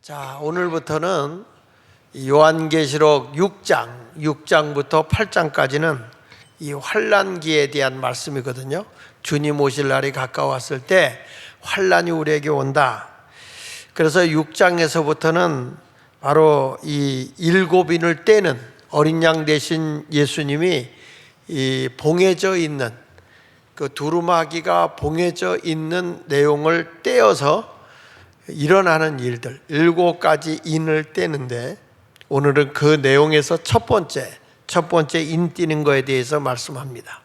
자, 오늘부터는 요한계시록 6장부터 8장까지는 이 환난기에 대한 말씀이거든요. 주님 오실 날이 가까웠을 때 환난이 우리에게 온다. 그래서 6장에서부터는 바로 이 일곱인을 떼는 어린 양 대신 예수님이 이 봉해져 있는 그 두루마기가 봉해져 있는 내용을 떼어서 일어나는 일들, 7가지 인을 떼는데 오늘은 그 내용에서 첫 번째 인 떼는 거에 대해서 말씀합니다.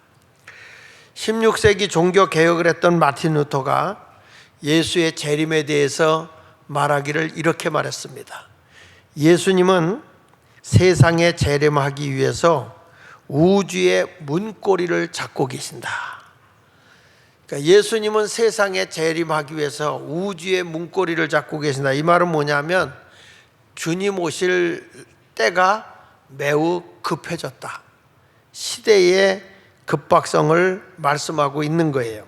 16세기 종교 개혁을 했던 마틴 루터가 예수의 재림에 대해서 말하기를 이렇게 말했습니다. 예수님은 세상에 재림하기 위해서 우주의 문고리를 잡고 계신다. 그러니까 예수님은 세상에 재림하기 위해서 우주의 문고리를 잡고 계신다. 이 말은 뭐냐면 주님 오실 때가 매우 급해졌다. 시대의 급박성을 말씀하고 있는 거예요.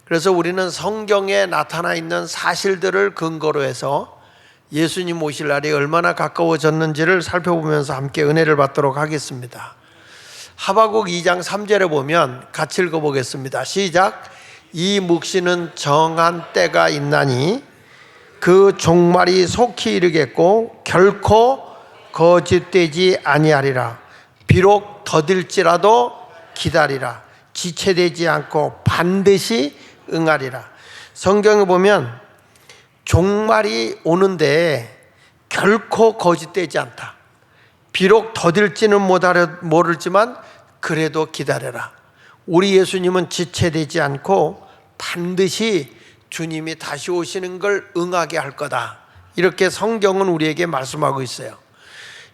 그래서 우리는 성경에 나타나 있는 사실들을 근거로 해서 예수님 오실 날이 얼마나 가까워졌는지를 살펴보면서 함께 은혜를 받도록 하겠습니다. 하박국 2장 3절에 보면 같이 읽어보겠습니다. 시작. 이 묵시는 정한 때가 있나니 그 종말이 속히 이르겠고 결코 거짓되지 아니하리라. 비록 더딜지라도 기다리라. 지체되지 않고 반드시 응하리라. 성경에 보면 종말이 오는데 결코 거짓되지 않다. 비록 더딜지는 모르지만 그래도 기다려라. 우리 예수님은 지체되지 않고 반드시 주님이 다시 오시는 걸 응하게 할 거다. 이렇게 성경은 우리에게 말씀하고 있어요.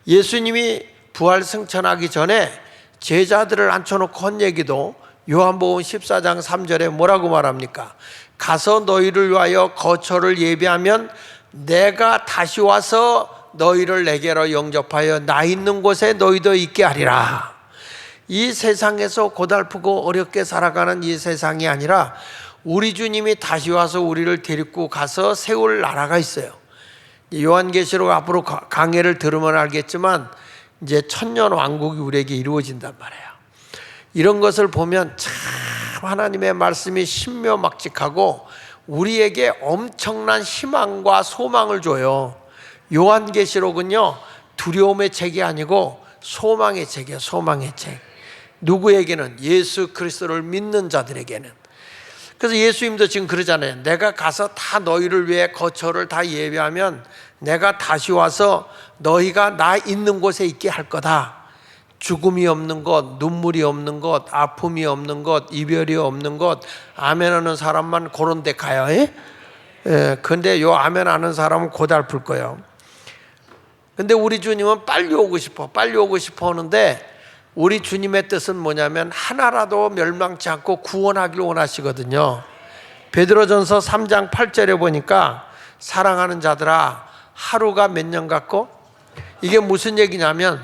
예수님이 부활 승천하기 전에 제자들을 앉혀놓고 한 얘기도 요한복음 14장 3절에 뭐라고 말합니까? 가서 너희를 위하여 거처를 예비하면 내가 다시 와서 너희를 내게로 영접하여 나 있는 곳에 너희도 있게 하리라. 이 세상에서 고달프고 어렵게 살아가는 이 세상이 아니라 우리 주님이 다시 와서 우리를 데리고 가서 세울 나라가 있어요. 요한계시록 앞으로 강해를 들으면 알겠지만 이제 천년 왕국이 우리에게 이루어진단 말이에요. 이런 것을 보면 참 하나님의 말씀이 신묘막직하고 우리에게 엄청난 희망과 소망을 줘요. 요한계시록은요, 두려움의 책이 아니고 소망의 책이에요. 소망의 책. 누구에게는? 예수 그리스도를 믿는 자들에게는. 그래서 예수님도 지금 그러잖아요. 내가 가서 다 너희를 위해 거처를 다 예비하면 내가 다시 와서 너희가 나 있는 곳에 있게 할 거다. 죽음이 없는 곳, 눈물이 없는 곳, 아픔이 없는 곳, 이별이 없는 곳, 아멘하는 사람만 그런 데 가요. 근데 요 아멘 하는 사람은 고달플 거예요. 근데 우리 주님은 빨리 오고 싶어 하는데 우리 주님의 뜻은 뭐냐면 하나라도 멸망치 않고 구원하기를 원하시거든요. 베드로전서 3장 8절에 보니까 사랑하는 자들아 하루가 몇 년 같고, 이게 무슨 얘기냐면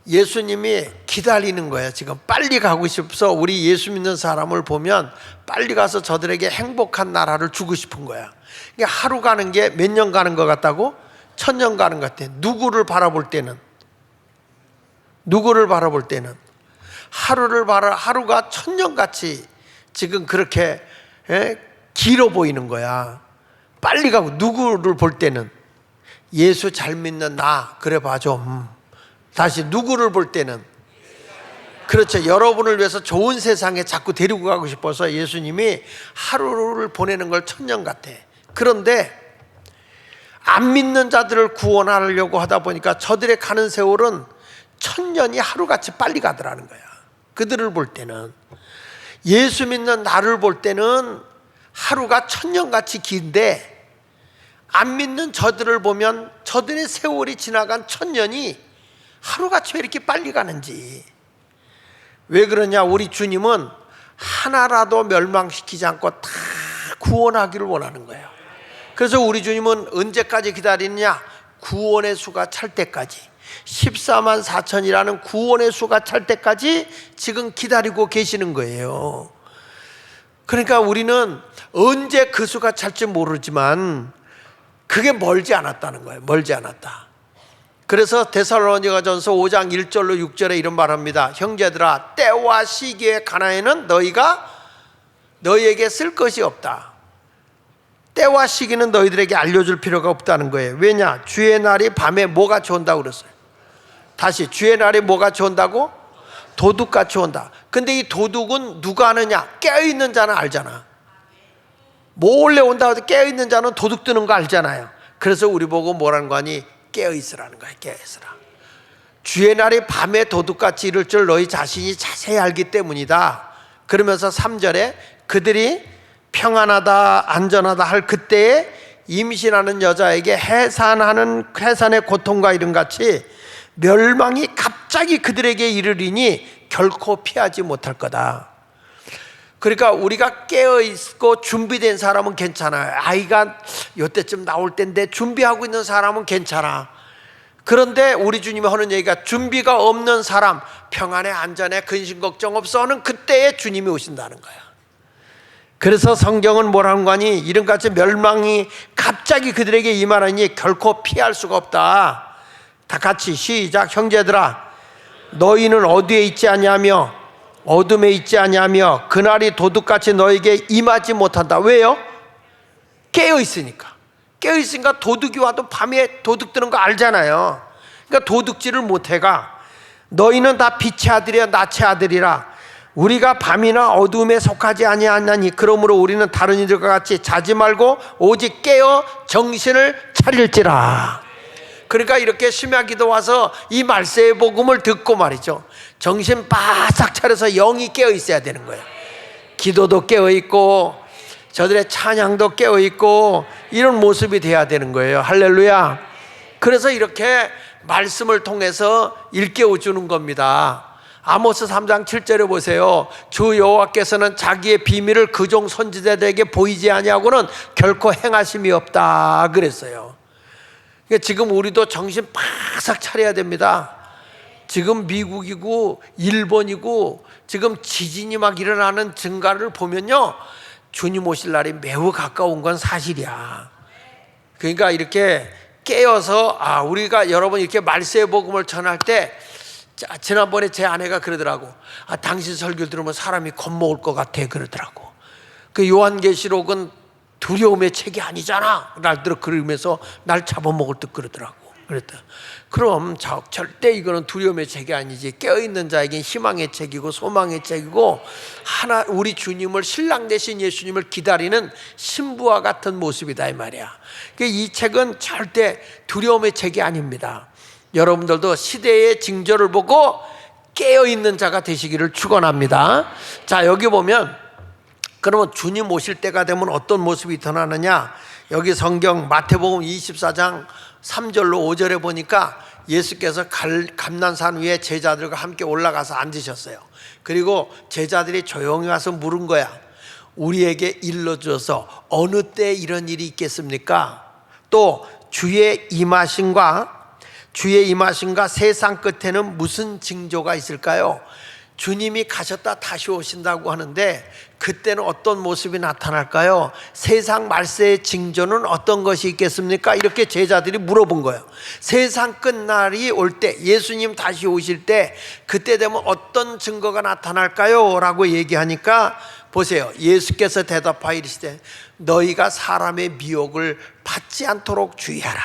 예수님이 기다리는 거예요. 지금 빨리 가고 싶어서 우리 예수 믿는 사람을 보면 빨리 가서 저들에게 행복한 나라를 주고 싶은 거야. 그러니까 하루 가는 게 몇 년 가는 것 같다고? 1000년 가는 것 같아. 누구를 바라볼 때는 하루가 1000년같이 지금 그렇게 길어 보이는 거야. 빨리 가고, 누구를 볼 때는 예수 잘 믿는 나 그래 봐 좀. 다시 누구를 볼 때는, 그렇죠, 여러분을 위해서 좋은 세상에 자꾸 데리고 가고 싶어서 예수님이 하루를 보내는 걸 1000년 같아. 그런데 안 믿는 자들을 구원하려고 하다 보니까 저들의 가는 세월은 1000년이 하루같이 빨리 가더라는 거야. 그들을 볼 때는. 예수 믿는 나를 볼 때는 하루가 1000년같이 긴데 안 믿는 저들을 보면 저들의 세월이 지나간 1000년이 하루같이 왜 이렇게 빨리 가는지. 왜 그러냐? 우리 주님은 하나라도 멸망시키지 않고 다 구원하기를 원하는 거예요. 그래서 우리 주님은 언제까지 기다리느냐? 구원의 수가 찰 때까지. 14만 4천이라는 구원의 수가 찰 때까지 지금 기다리고 계시는 거예요. 그러니까 우리는 언제 그 수가 찰지 모르지만 그게 멀지 않았다는 거예요. 멀지 않았다. 그래서 데살로니가전서 5장 1절로 6절에 이런 말합니다. 형제들아, 때와 시기의 가나에는 너희에게 쓸 것이 없다. 때와 시기는 너희들에게 알려줄 필요가 없다는 거예요. 왜냐? 주의 날이 밤에 뭐가 좋은다고 그랬어요. 다시, 주의 날이 뭐가 좋은다고? 도둑같이 온다. 근데 이 도둑은 누가 아느냐? 깨어있는 자는 알잖아. 몰래 온다고 해도 깨어있는 자는 도둑 드는 거 알잖아요. 그래서 우리 보고 뭐라는 거 아니? 깨어있으라는 거야. 깨어있으라. 주의 날이 밤에 도둑같이 이를 줄 너희 자신이 자세히 알기 때문이다. 그러면서 3절에 그들이 평안하다 안전하다 할 그때에 임신하는 여자에게 해산의 고통과 이름같이 멸망이 갑자기 그들에게 이르리니 결코 피하지 못할 거다. 그러니까 우리가 깨어있고 준비된 사람은 괜찮아요. 아이가 이때쯤 나올 텐데 준비하고 있는 사람은 괜찮아. 그런데 우리 주님이 하는 얘기가 준비가 없는 사람, 평안에 안전에 근심 걱정 없어 하는 그때에 주님이 오신다는 거야. 그래서 성경은 뭐라는 거니? 이름같이 멸망이 갑자기 그들에게 임하느니 결코 피할 수가 없다. 다 같이 시작. 형제들아, 너희는 어디에 있지 아니하며 어둠에 있지 아니하며 그날이 도둑같이 너에게 임하지 못한다. 왜요? 깨어있으니까. 깨어있으니까 도둑이 와도 밤에 도둑 드는 거 알잖아요. 그러니까 도둑질을 못해가. 너희는 다 빛의 아들이야 낯의 아들이라. 우리가 밤이나 어둠에 속하지 아니하나니 그러므로 우리는 다른 이들과 같이 자지 말고 오직 깨어 정신을 차릴지라. 그러니까 이렇게 심야기도 와서 이 말세의 복음을 듣고 말이죠, 정신 바싹 차려서 영이 깨어 있어야 되는 거예요. 기도도 깨어 있고 저들의 찬양도 깨어 있고 이런 모습이 돼야 되는 거예요. 할렐루야. 그래서 이렇게 말씀을 통해서 일깨워 주는 겁니다. 아모스 3장 7절에 보세요. 주 여호와께서는 자기의 비밀을 그종 선지자들에게 보이지 아니하고는 결코 행하심이 없다 그랬어요. 그러니까 지금 우리도 정신 바싹 차려야 됩니다. 지금 미국이고 일본이고 지금 지진이 막 일어나는 증가를 보면요, 주님 오실 날이 매우 가까운 건 사실이야. 그러니까 이렇게 깨어서 우리가 여러분 이렇게 말세의 복음을 전할 때, 지난번에 제 아내가 그러더라고. 당신 설교를 들으면 사람이 겁먹을 것 같아 그러더라고. 그 요한계시록은 두려움의 책이 아니잖아. 날들어 그러면서 날 잡아먹을 듯 그러더라고. 그랬다. 그럼 절대 이거는 두려움의 책이 아니지. 깨어있는 자에겐 희망의 책이고 소망의 책이고 우리 주님을, 신랑 되신 예수님을 기다리는 신부와 같은 모습이다 이 말이야. 이 책은 절대 두려움의 책이 아닙니다. 여러분들도 시대의 징조를 보고 깨어있는 자가 되시기를 축원합니다. 자, 여기 보면 그러면 주님 오실 때가 되면 어떤 모습이 드러나느냐? 여기 성경 마태복음 24장 3절로 5절에 보니까 예수께서 감난산 위에 제자들과 함께 올라가서 앉으셨어요. 그리고 제자들이 조용히 와서 물은 거야. 우리에게 일러주어서 어느 때 이런 일이 있겠습니까? 또 주의 임하심과 세상 끝에는 무슨 징조가 있을까요? 주님이 가셨다 다시 오신다고 하는데 그때는 어떤 모습이 나타날까요? 세상 말세의 징조는 어떤 것이 있겠습니까? 이렇게 제자들이 물어본 거예요. 세상 끝날이 올 때, 예수님 다시 오실 때 그때 되면 어떤 증거가 나타날까요? 라고 얘기하니까 보세요. 예수께서 대답하여 이르시되 너희가 사람의 미혹을 받지 않도록 주의하라.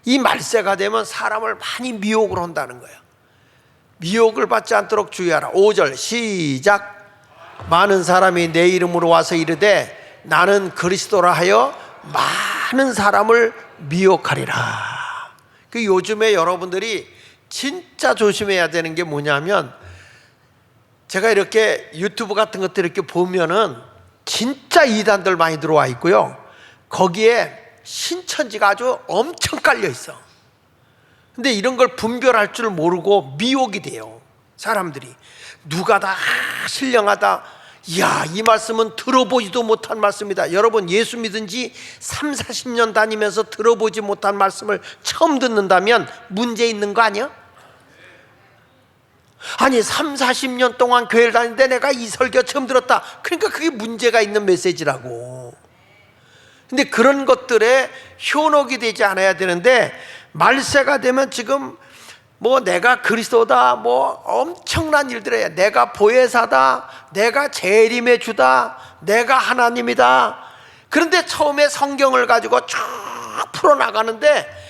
이 말세가 되면 사람을 많이 미혹을 한다는 거예요. 미혹을 받지 않도록 주의하라. 5절 시작. 많은 사람이 내 이름으로 와서 이르되 나는 그리스도라 하여 많은 사람을 미혹하리라. 요즘에 여러분들이 진짜 조심해야 되는 게 뭐냐면, 제가 이렇게 유튜브 같은 것들 이렇게 보면은 진짜 이단들 많이 들어와 있고요, 거기에 신천지가 아주 엄청 깔려 있어. 근데 이런 걸 분별할 줄 모르고 미혹이 돼요. 사람들이 누가 다 신령하다, 이야 이 말씀은 들어보지도 못한 말씀이다. 여러분 예수 믿은 지 3, 40년 다니면서 들어보지 못한 말씀을 처음 듣는다면 문제 있는 거 아니야? 아니 3, 40년 동안 교회를 다니는데 내가 이 설교 처음 들었다. 그러니까 그게 문제가 있는 메시지라고. 근데 그런 것들에 현혹이 되지 않아야 되는데, 말세가 되면 지금 뭐 내가 그리스도다, 뭐 엄청난 일들을 해. 내가 보혜사다, 내가 재림의 주다, 내가 하나님이다. 그런데 처음에 성경을 가지고 쭉 풀어나가는데,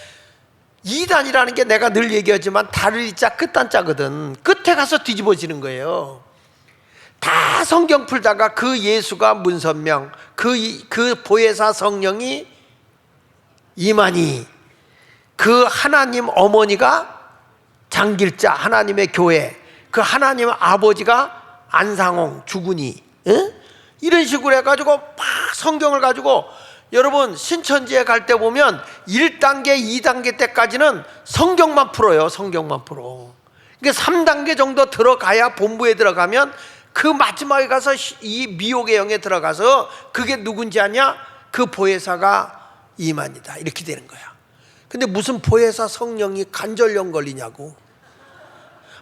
이단이라는 게 내가 늘 얘기하지만 다르리자 끝단자거든. 끝에 가서 뒤집어지는 거예요. 다 성경 풀다가 그 예수가 문선명, 그 보혜사 성령이 이만희, 그 하나님 어머니가 장길자, 하나님의 교회, 그 하나님 아버지가 안상홍, 주군이, 이런 식으로 해가지고 막 성경을 가지고, 여러분 신천지에 갈 때 보면 1단계, 2단계 때까지는 성경만 풀어요. 성경만 풀어. 그러니까 3단계 정도 들어가야, 본부에 들어가면 그 마지막에 가서 이 미혹의 영에 들어가서 그게 누군지 아냐? 그 보혜사가 이만이다, 이렇게 되는 거야. 근데 무슨 보혜사 성령이 관절염 걸리냐고.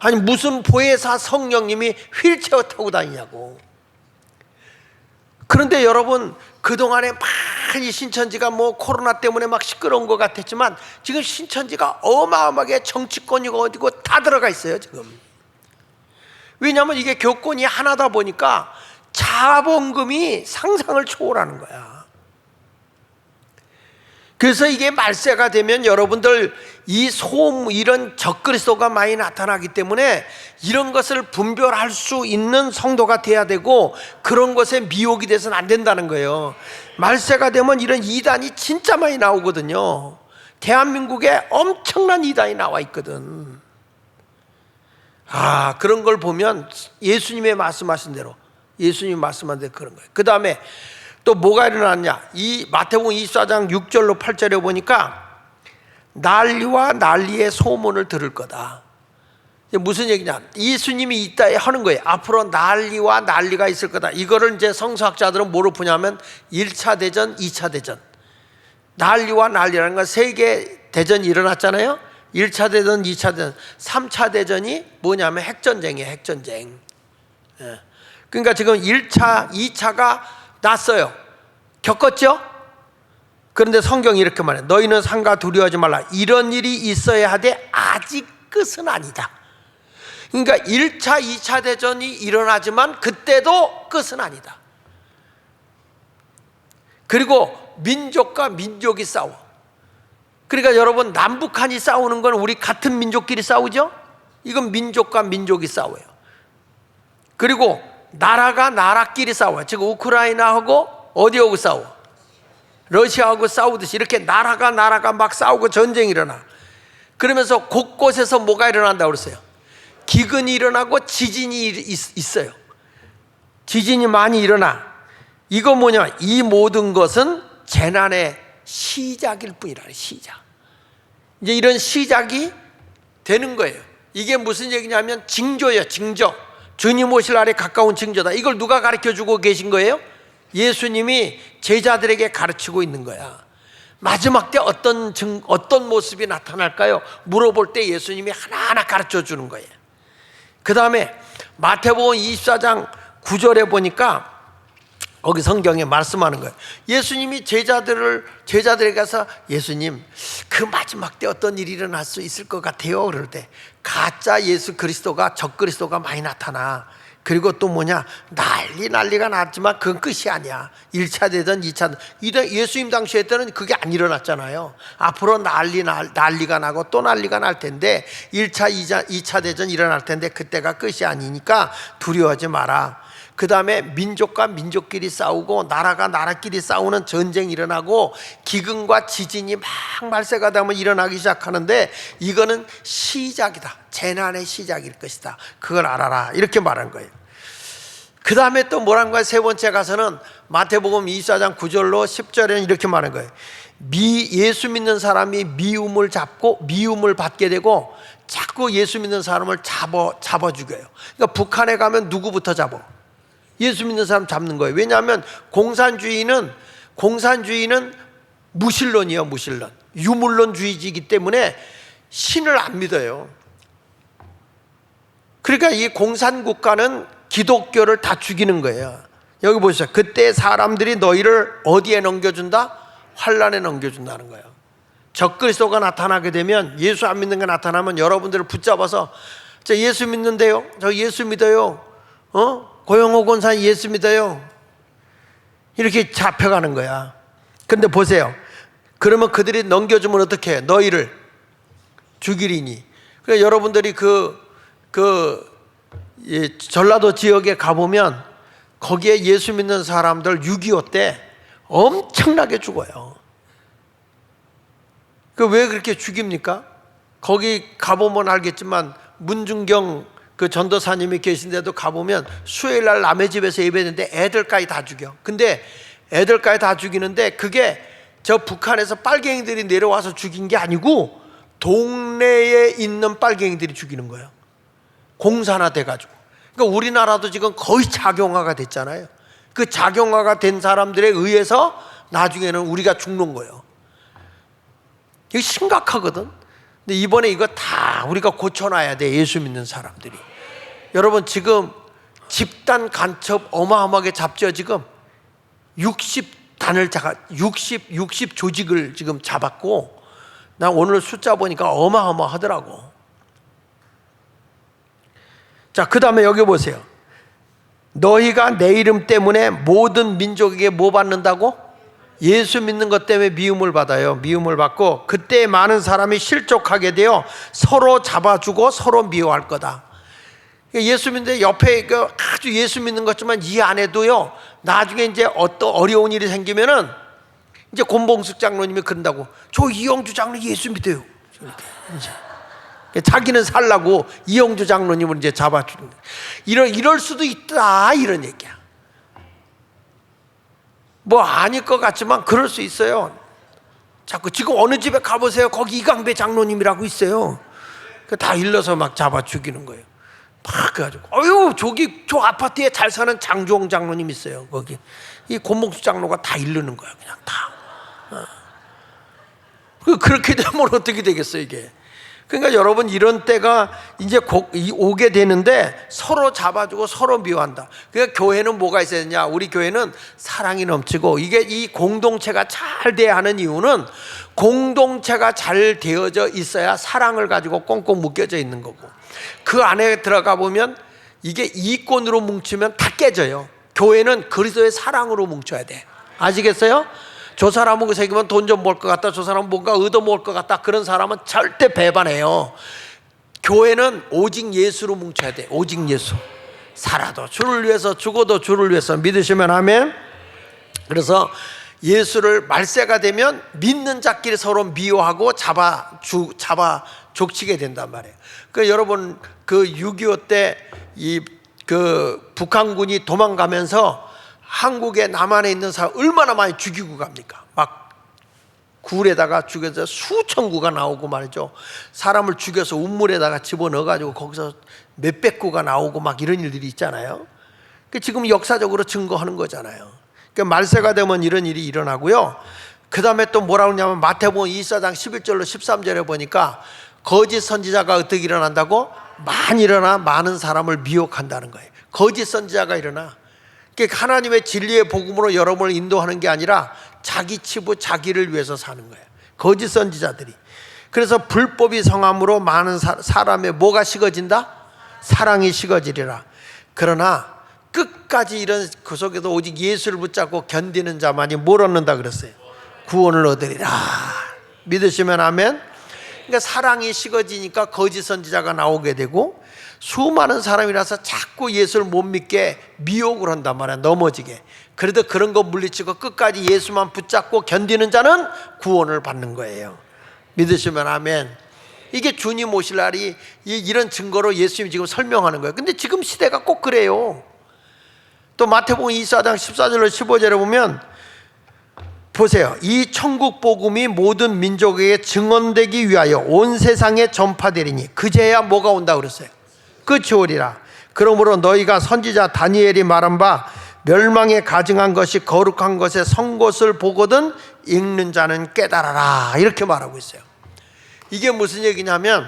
아니 무슨 보혜사 성령님이 휠체어 타고 다니냐고. 그런데 여러분, 그동안에 많이 신천지가 뭐 코로나 때문에 막 시끄러운 것 같았지만, 지금 신천지가 어마어마하게 정치권이고 어디고 다 들어가 있어요 지금. 왜냐하면 이게 교권이 하나다 보니까 자본금이 상상을 초월하는 거야. 그래서 이게 말세가 되면 여러분들 이 소음, 이런 적그리스도가 많이 나타나기 때문에 이런 것을 분별할 수 있는 성도가 돼야 되고, 그런 것에 미혹이 돼서는 안 된다는 거예요. 말세가 되면 이런 이단이 진짜 많이 나오거든요. 대한민국에 엄청난 이단이 나와 있거든. 그런 걸 보면 예수님의 말씀하신 대로, 예수님이 말씀한 대로 그런 거예요. 그 다음에 또 뭐가 일어났냐? 이 마태복음 24장 6절로 8절에 보니까 난리와 난리의 소문을 들을 거다. 무슨 얘기냐? 예수님이 이따 하는 거예요. 앞으로 난리와 난리가 있을 거다. 이거를 이제 성서학자들은 뭐로 푸냐면 1차 대전, 2차 대전. 난리와 난리라는 건 세계 대전이 일어났잖아요. 1차 대전, 2차 대전, 3차 대전이 뭐냐면 핵전쟁이에요. 핵전쟁. 그러니까 지금 1차, 2차가 났어요. 겪었죠? 그런데 성경이 이렇게 말해. 너희는 상가 두려워하지 말라. 이런 일이 있어야 하되 아직 끝은 아니다. 그러니까 1차, 2차 대전이 일어나지만 그때도 끝은 아니다. 그리고 민족과 민족이 싸워. 그러니까 여러분, 남북한이 싸우는 건 우리 같은 민족끼리 싸우죠? 이건 민족과 민족이 싸워요. 그리고 나라가 나라끼리 싸워요. 지금 우크라이나하고 어디하고 싸워? 러시아하고 싸우듯이 이렇게 나라가 막 싸우고 전쟁이 일어나. 그러면서 곳곳에서 뭐가 일어난다고 그랬어요? 기근이 일어나고 지진이 있어요. 지진이 많이 일어나. 이거 뭐냐? 이 모든 것은 재난의 시작일 뿐이라. 시작. 이제 이런 시작이 되는 거예요. 이게 무슨 얘기냐면 징조예요. 징조. 주님 오실 날에 가까운 징조다. 이걸 누가 가르쳐주고 계신 거예요? 예수님이 제자들에게 가르치고 있는 거야. 마지막 때 어떤 모습이 나타날까요? 물어볼 때 예수님이 하나하나 가르쳐 주는 거예요. 그 다음에 마태복음 24장 9절에 보니까 거기 성경에 말씀하는 거예요. 예수님이 제자들에게 가서, 예수님, 그 마지막 때 어떤 일이 일어날 수 있을 것 같아요? 그럴 때 가짜 예수 그리스도가, 적그리스도가 많이 나타나. 그리고 또 뭐냐, 난리가 났지만 그건 끝이 아니야. 1차 되든 2차 되든. 예수님 당시에 때는 그게 안 일어났잖아요. 앞으로 난리가 나고 또 난리가 날 텐데 1차, 2차 대전 일어날 텐데 그때가 끝이 아니니까 두려워하지 마라. 그 다음에 민족과 민족끼리 싸우고 나라가 나라끼리 싸우는 전쟁이 일어나고 기근과 지진이 막 말세가 되면 일어나기 시작하는데, 이거는 시작이다. 재난의 시작일 것이다. 그걸 알아라. 이렇게 말한 거예요. 그 다음에 또 뭐란 거예요? 세 번째 가서는 마태복음 24장 9절로 10절에는 이렇게 말한 거예요. 예수 믿는 사람이 미움을 받게 되고 자꾸 예수 믿는 사람을 잡아 죽여요. 그러니까 북한에 가면 누구부터 잡아? 예수 믿는 사람 잡는 거예요. 왜냐하면 공산주의는 무신론이에요. 무신론, 유물론주의이기 때문에 신을 안 믿어요. 그러니까 이 공산국가는 기독교를 다 죽이는 거예요. 여기 보시죠. 그때 사람들이 너희를 어디에 넘겨준다? 환난에 넘겨준다는 거예요. 적그리스도가 나타나게 되면, 예수 안 믿는 게 나타나면 여러분들을 붙잡아서 저 예수 믿는데요, 저 예수 믿어요, 고영호 권사 예수 믿어요, 이렇게 잡혀가는 거야. 근데 보세요. 그러면 그들이 넘겨주면 어떻게 해? 너희를 죽이리니. 그러니까 여러분들이 전라도 지역에 가보면 거기에 예수 믿는 사람들 6.25 때 엄청나게 죽어요. 왜 그렇게 죽입니까? 거기 가보면 알겠지만 문중경 그 전도사님이 계신데도 가보면 수요일날 남의 집에서 예배했는데 애들까지 다 죽여. 근데 애들까지 다 죽이는데 그게 저 북한에서 빨갱이들이 내려와서 죽인 게 아니고 동네에 있는 빨갱이들이 죽이는 거예요. 공산화 돼가지고. 그러니까 우리나라도 지금 거의 작용화가 됐잖아요. 그 작용화가 된 사람들에 의해서 나중에는 우리가 죽는 거예요. 이게 심각하거든. 근데 이번에 이거 다 우리가 고쳐놔야 돼. 예수 믿는 사람들이. 여러분, 지금 집단 간첩 어마어마하게 잡죠. 지금 60 조직을 지금 잡았고, 나 오늘 숫자 보니까 어마어마하더라고. 자, 그 다음에 여기 보세요. 너희가 내 이름 때문에 모든 민족에게 뭐 받는다고? 예수 믿는 것 때문에 미움을 받아요. 미움을 받고 그때 많은 사람이 실족하게 되어 서로 잡아주고 서로 미워할 거다. 예수 믿는데 옆에 아주 예수 믿는 것지만 이해 안 해도요, 나중에 이제 어떤 어려운 일이 생기면은 이제 권봉숙 장로님이 그런다고, 저 이영주 장로 예수 믿어요. 이제 자기는 살라고 이영주 장로님을 이제 잡아주는 거예요. 이럴 수도 있다, 이런 얘기야. 뭐 아닐 것 같지만 그럴 수 있어요. 자꾸 지금 어느 집에 가보세요. 거기 이강배 장로님이라고 있어요. 다 일러서 막 잡아 죽이는 거예요. 막 그래가지고, 저기 저 아파트에 잘 사는 장주홍 장로님 있어요. 거기 이 권봉수 장로가 다 이르는 거야. 그냥 다. 그렇게 되면 어떻게 되겠어요, 이게? 그러니까 여러분, 이런 때가 이제 오게 되는데 서로 잡아주고 서로 미워한다. 그러니까 교회는 뭐가 있어야 되냐? 우리 교회는 사랑이 넘치고, 이게 이 공동체가 잘 돼야 하는 이유는 공동체가 잘 되어져 있어야 사랑을 가지고 꽁꽁 묶여져 있는 거고, 그 안에 들어가 보면 이게 이권으로 뭉치면 다 깨져요. 교회는 그리스도의 사랑으로 뭉쳐야 돼. 아시겠어요? 저 사람은 새기면 돈 좀 벌 것 같다, 저 사람은 뭔가 얻어 먹을 것 같다, 그런 사람은 절대 배반해요. 교회는 오직 예수로 뭉쳐야 돼. 오직 예수. 살아도 주를 위해서, 죽어도 주를 위해서. 믿으시면 아멘. 그래서 예수를 말세가 되면 믿는 자끼리 서로 미워하고 잡아 족치게 된단 말이에요. 그 여러분, 그 6.25 때 그 북한군이 도망가면서 한국에 남한에 있는 사람 얼마나 많이 죽이고 갑니까? 막 굴에다가 죽여서 수천 구가 나오고 말이죠. 사람을 죽여서 우물에다가 집어넣어가지고 거기서 몇백 구가 나오고 막 이런 일들이 있잖아요. 지금 역사적으로 증거하는 거잖아요. 그러니까 말세가 되면 이런 일이 일어나고요. 그 다음에 또 뭐라고 하냐면 마태복음 24장 11절로 13절에 보니까 거짓 선지자가 어떻게 일어난다고? 많이 일어나 많은 사람을 미혹한다는 거예요. 거짓 선지자가 일어나. 그러니까 하나님의 진리의 복음으로 여러분을 인도하는 게 아니라 자기 치부, 자기를 위해서 사는 거예요. 거짓 선지자들이. 그래서 불법이 성함으로 많은 사람의 뭐가 식어진다? 사랑이 식어지리라. 그러나 끝까지 이런 그 속에서 오직 예수를 붙잡고 견디는 자만이 뭘 얻는다 그랬어요? 구원을 얻으리라. 믿으시면 아멘. 그러니까 사랑이 식어지니까 거짓 선지자가 나오게 되고, 수많은 사람이라서 자꾸 예수를 못 믿게 미혹을 한단 말이야. 넘어지게. 그래도 그런 거 물리치고 끝까지 예수만 붙잡고 견디는 자는 구원을 받는 거예요. 믿으시면 아멘. 이게 주님 오실 날이 이런 증거로 예수님이 지금 설명하는 거예요. 근데 지금 시대가 꼭 그래요. 또 마태복음 24장 14절로 15절에 보면 보세요. 이 천국 복음이 모든 민족에게 증언되기 위하여 온 세상에 전파되리니 그제야 뭐가 온다 그랬어요? 끝이 오리라. 그러므로 너희가 선지자 다니엘이 말한 바 멸망에 가증한 것이 거룩한 것의 선것을 보거든 읽는 자는 깨달아라, 이렇게 말하고 있어요. 이게 무슨 얘기냐면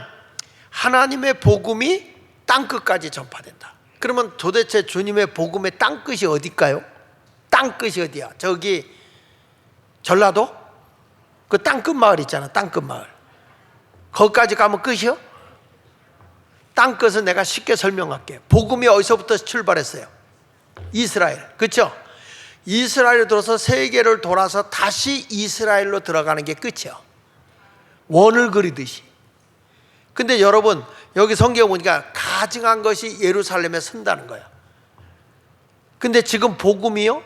하나님의 복음이 땅끝까지 전파된다. 그러면 도대체 주님의 복음의 땅끝이 어딜까요? 땅끝이 어디야? 저기 전라도? 그 땅끝 마을 있잖아. 땅끝 마을. 거기까지 가면 끝이요? 땅끝은 내가 쉽게 설명할게. 복음이 어디서부터 출발했어요? 이스라엘. 그렇죠? 이스라엘로 들어서 세계를 돌아서 다시 이스라엘로 들어가는 게 끝이요. 원을 그리듯이. 근데 여러분 여기 성경 보니까 가증한 것이 예루살렘에 선다는 거야. 근데 지금 복음이요,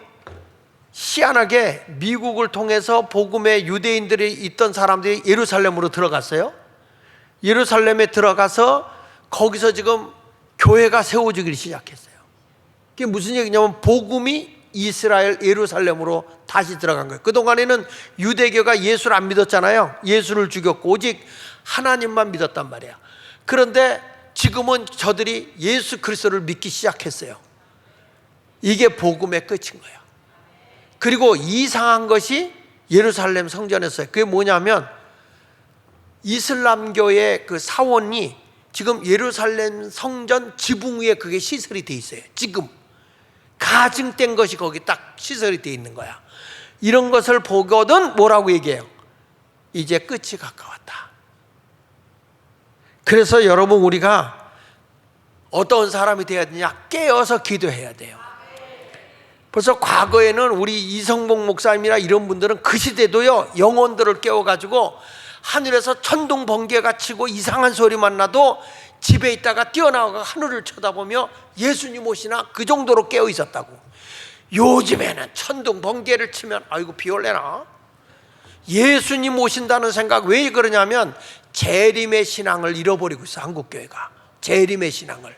희한하게 미국을 통해서 복음의 유대인들이 있던 사람들이 예루살렘으로 들어갔어요. 예루살렘에 들어가서 거기서 지금 교회가 세워지기 시작했어요. 그게 무슨 얘기냐면 복음이 이스라엘 예루살렘으로 다시 들어간 거예요. 그동안에는 유대교가 예수를 안 믿었잖아요. 예수를 죽였고 오직 하나님만 믿었단 말이야. 그런데 지금은 저들이 예수 그리스도를 믿기 시작했어요. 이게 복음의 끝인 거예요. 그리고 이상한 것이 예루살렘 성전에서요. 그게 뭐냐면 이슬람교의 그 사원이 지금 예루살렘 성전 지붕 위에 그게 시설이 돼 있어요. 지금 가증된 것이 거기 딱 시설이 돼 있는 거야. 이런 것을 보거든 뭐라고 얘기해요? 이제 끝이 가까웠다. 그래서 여러분 우리가 어떤 사람이 되어야 되냐? 깨어서 기도해야 돼요. 벌써 과거에는 우리 이성복 목사님이나 이런 분들은 그 시대도요 영혼들을 깨워가지고 하늘에서 천둥 번개가 치고 이상한 소리만 나도 집에 있다가 뛰어나가 하늘을 쳐다보며 예수님 오시나 그 정도로 깨어 있었다고. 요즘에는 천둥 번개를 치면 아이고 비 올래나? 예수님 오신다는 생각. 왜 그러냐면 재림의 신앙을 잃어버리고 있어. 한국교회가 재림의 신앙을.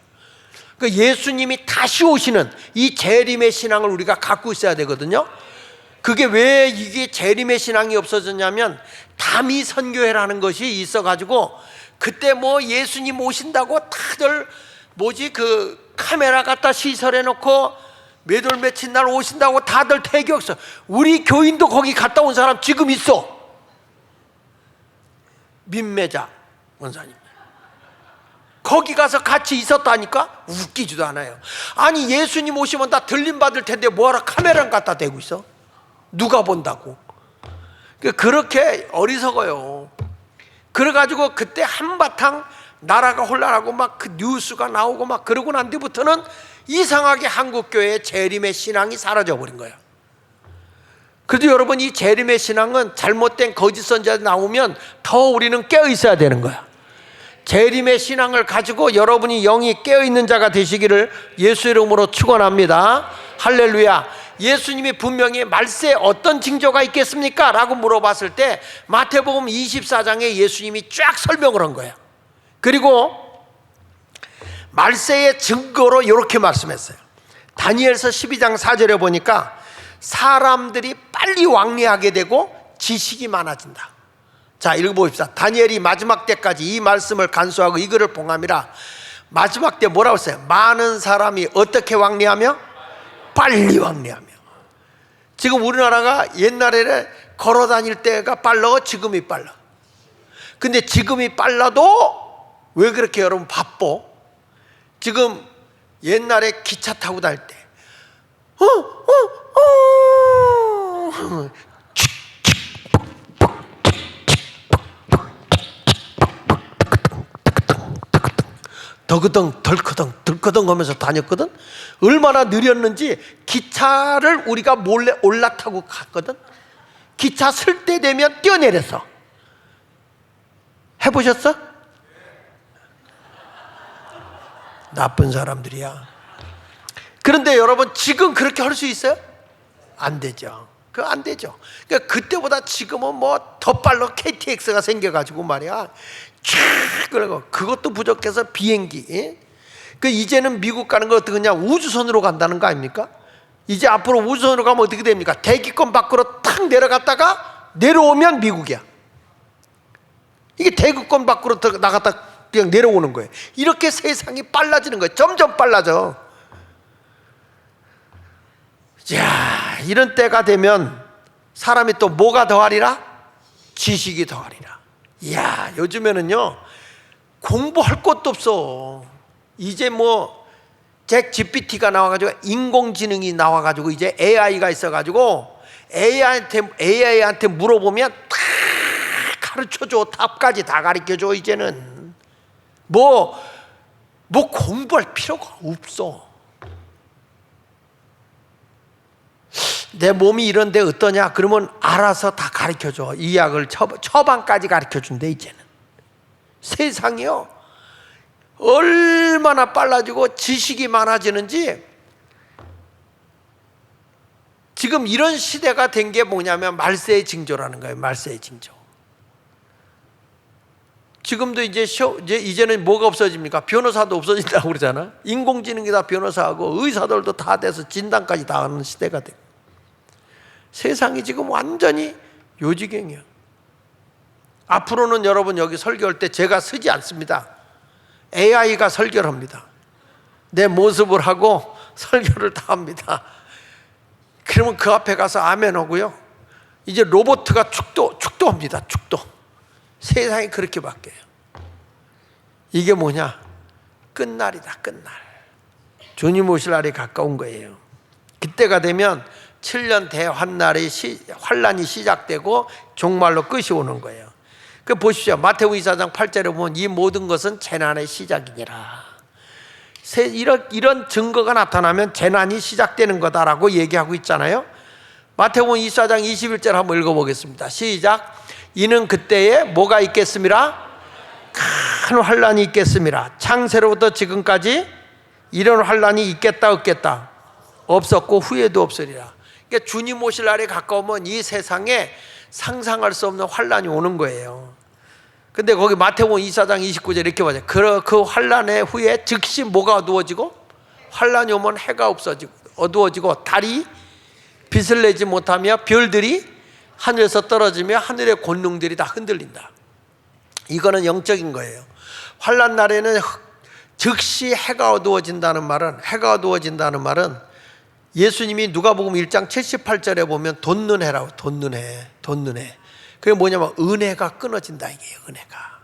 그 예수님이 다시 오시는 이 재림의 신앙을 우리가 갖고 있어야 되거든요. 그게 왜 이게 재림의 신앙이 없어졌냐면 다미 선교회라는 것이 있어가지고 그때 뭐 예수님 오신다고 다들 그 카메라 갖다 시설해 놓고 몇 월 며칠 날 오신다고 다들 태교했어. 우리 교인도 거기 갔다 온 사람 지금 있어. 민매자 원사님 거기 가서 같이 있었다니까. 웃기지도 않아요. 아니 예수님 오시면 다 들림 받을 텐데 뭐하러 카메라를 갖다 대고 있어? 누가 본다고. 그렇게 어리석어요. 그래가지고 그때 한바탕 나라가 혼란하고 막 그 뉴스가 나오고 막 그러고 난 뒤부터는 이상하게 한국교회의 재림의 신앙이 사라져버린 거예요. 그래도 여러분 이 재림의 신앙은 잘못된 거짓 선지자 나오면 더 우리는 깨어 있어야 되는 거야. 재림의 신앙을 가지고 여러분이 영이 깨어있는 자가 되시기를 예수 이름으로 축원합니다. 할렐루야. 예수님이 분명히 말세에 어떤 징조가 있겠습니까? 라고 물어봤을 때 마태복음 24장에 예수님이 쫙 설명을 한 거예요. 그리고 말세의 증거로 이렇게 말씀했어요. 다니엘서 12장 4절에 보니까 사람들이 빨리 왕래하게 되고 지식이 많아진다. 자, 읽어봅시다. 다니엘이 마지막 때까지 이 말씀을 간수하고 이거를 봉함이라. 마지막 때 뭐라고 했어요? 많은 사람이 어떻게 왕래하며? 빨리 왕래하며. 지금 우리나라가 옛날에는 걸어 다닐 때가 빨라, 지금이 빨라. 근데 지금이 빨라도 왜 그렇게 여러분 바빠? 지금 옛날에 기차 타고 다닐 때 더그덩 덜커덩 덜커덩 하면서 다녔거든. 얼마나 느렸는지 기차를 우리가 몰래 올라타고 갔거든. 기차 쓸 때 되면 뛰어내렸어. 해보셨어? 나쁜 사람들이야. 그런데 여러분 지금 그렇게 할 수 있어요? 안 되죠. 그거 안 되죠. 그러니까 그때보다 지금은 뭐 더 빨라 KTX가 생겨가지고 말이야. 쫙 그러고 그것도 부족해서 비행기. 예? 그 이제는 미국 가는 거 어떻게 그냥 우주선으로 간다는 거 아닙니까? 이제 앞으로 우주선으로 가면 어떻게 됩니까? 대기권 밖으로 탁 내려갔다가 내려오면 미국이야. 이게 대기권 밖으로 나갔다 그냥 내려오는 거예요. 이렇게 세상이 빨라지는 거예요. 점점 빨라져. 자, 이런 때가 되면 사람이 또 뭐가 더하리라? 지식이 더하리라. 이야, 요즘에는요 공부할 것도 없어. 이제 뭐 잭 GPT가 나와가지고 인공지능이 나와가지고 이제 AI가 있어가지고 AI한테 물어보면 다 가르쳐줘. 답까지 다 가르쳐줘. 이제는 뭐 공부할 필요가 없어. 내 몸이 이런데 어떠냐? 그러면 알아서 다 가르쳐줘. 이 약을 처방까지 가르쳐준대. 이제는 세상이요 얼마나 빨라지고 지식이 많아지는지. 지금 이런 시대가 된 게 뭐냐면 말세의 징조라는 거예요. 말세의 징조. 지금도 이제는 뭐가 없어집니까? 변호사도 없어진다고 그러잖아. 인공지능이 다 변호사하고 의사들도 다 돼서 진단까지 다 하는 시대가 돼. 세상이 지금 완전히 요지경이야. 앞으로는 여러분 여기 설교할 때 제가 쓰지 않습니다. AI가 설교를 합니다. 내 모습을 하고 설교를 다 합니다. 그러면 그 앞에 가서 아멘 하고요. 이제 로봇가 축도합니다. 축도. 세상이 그렇게 바뀌어요. 이게 뭐냐? 끝날이다. 끝날. 주님 오실 날이 가까운 거예요. 그때가 되면 7년 대환란이 시작되고 종말로 끝이 오는 거예요. 그 보십시오. 마태복음 24장 8절에 보면 이 모든 것은 재난의 시작이니라. 이런 증거가 나타나면 재난이 시작되는 거다라고 얘기하고 있잖아요. 마태복음 24장 21절 한번 읽어보겠습니다. 시작. 이는 그때에 뭐가 있겠습니다? 큰 환란이 있겠습니다. 창세로부터 지금까지 이런 환란이 있겠다 없겠다? 없었고 후에도 없으리라. 그러니까 주님 오실 날이 가까우면 이 세상에 상상할 수 없는 환란이 오는 거예요. 근데 거기 마태복음 24장 29절 이렇게 말해요. 그 환란의 후에 즉시 뭐가 어두워지고? 환란이 오면 해가 어두워지고 달이 빛을 내지 못하며 별들이 하늘에서 떨어지며 하늘의 권능들이 다 흔들린다. 이거는 영적인 거예요. 환란 날에는 즉시 해가 어두워진다는 말은 예수님이 누가복음 1장 78절에 보면 돋는해라고. 돋는해. 그게 뭐냐면 은혜가 끊어진다 이게요. 은혜가.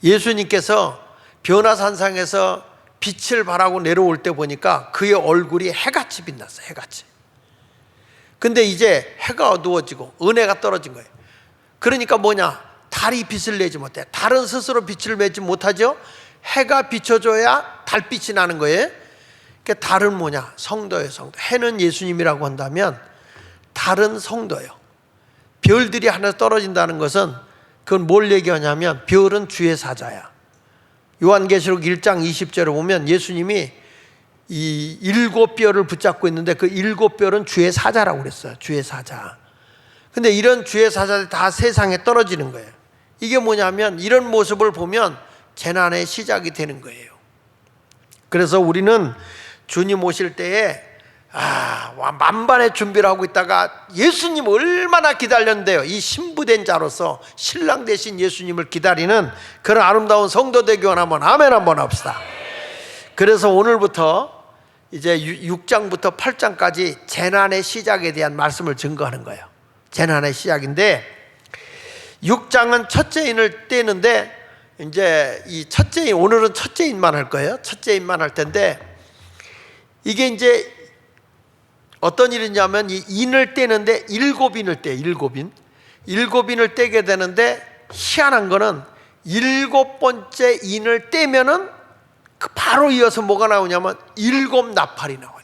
예수님께서 변화산상에서 빛을 발하고 내려올 때 보니까 그의 얼굴이 해같이 빛났어요. 해같이. 근데 이제 해가 어두워지고 은혜가 떨어진 거예요. 그러니까 뭐냐? 달이 빛을 내지 못해. 달은 스스로 빛을 내지 못하죠. 해가 비춰줘야 달빛이 나는 거예요. 그러니까 달은 뭐냐? 성도예요. 성도. 해는 예수님이라고 한다면 달은 성도예요. 별들이 하늘에 떨어진다는 것은 그건 뭘 얘기하냐면 별은 주의 사자야. 요한계시록 1장 20절에 보면 예수님이 이 7별을 붙잡고 있는데 그 7별은 주의 사자라고 그랬어요. 주의 사자. 근데 이런 주의 사자들이 다 세상에 떨어지는 거예요. 이게 뭐냐면 이런 모습을 보면 재난의 시작이 되는 거예요. 그래서 우리는 주님 오실 때에 만반의 준비를 하고 있다가 예수님 얼마나 기다렸는데요. 이 신부된 자로서 신랑 되신 예수님을 기다리는 그런 아름다운 성도 되기 원하면 아멘 한번 합시다. 그래서 오늘부터 이제 6장부터 8장까지 재난의 시작에 대한 말씀을 증거하는 거예요. 재난의 시작인데 6장은 첫째인을 떼는데 이제 이 첫째인, 오늘은 첫째인만 할 거예요. 첫째인만 할 텐데 이게 이제 어떤 일이냐면 이 인을 떼는데 7인을 떼요. 7인을 떼게 되는데 희한한 거는 7번째 인을 떼면은 바로 이어서 뭐가 나오냐면 7나팔이 나와.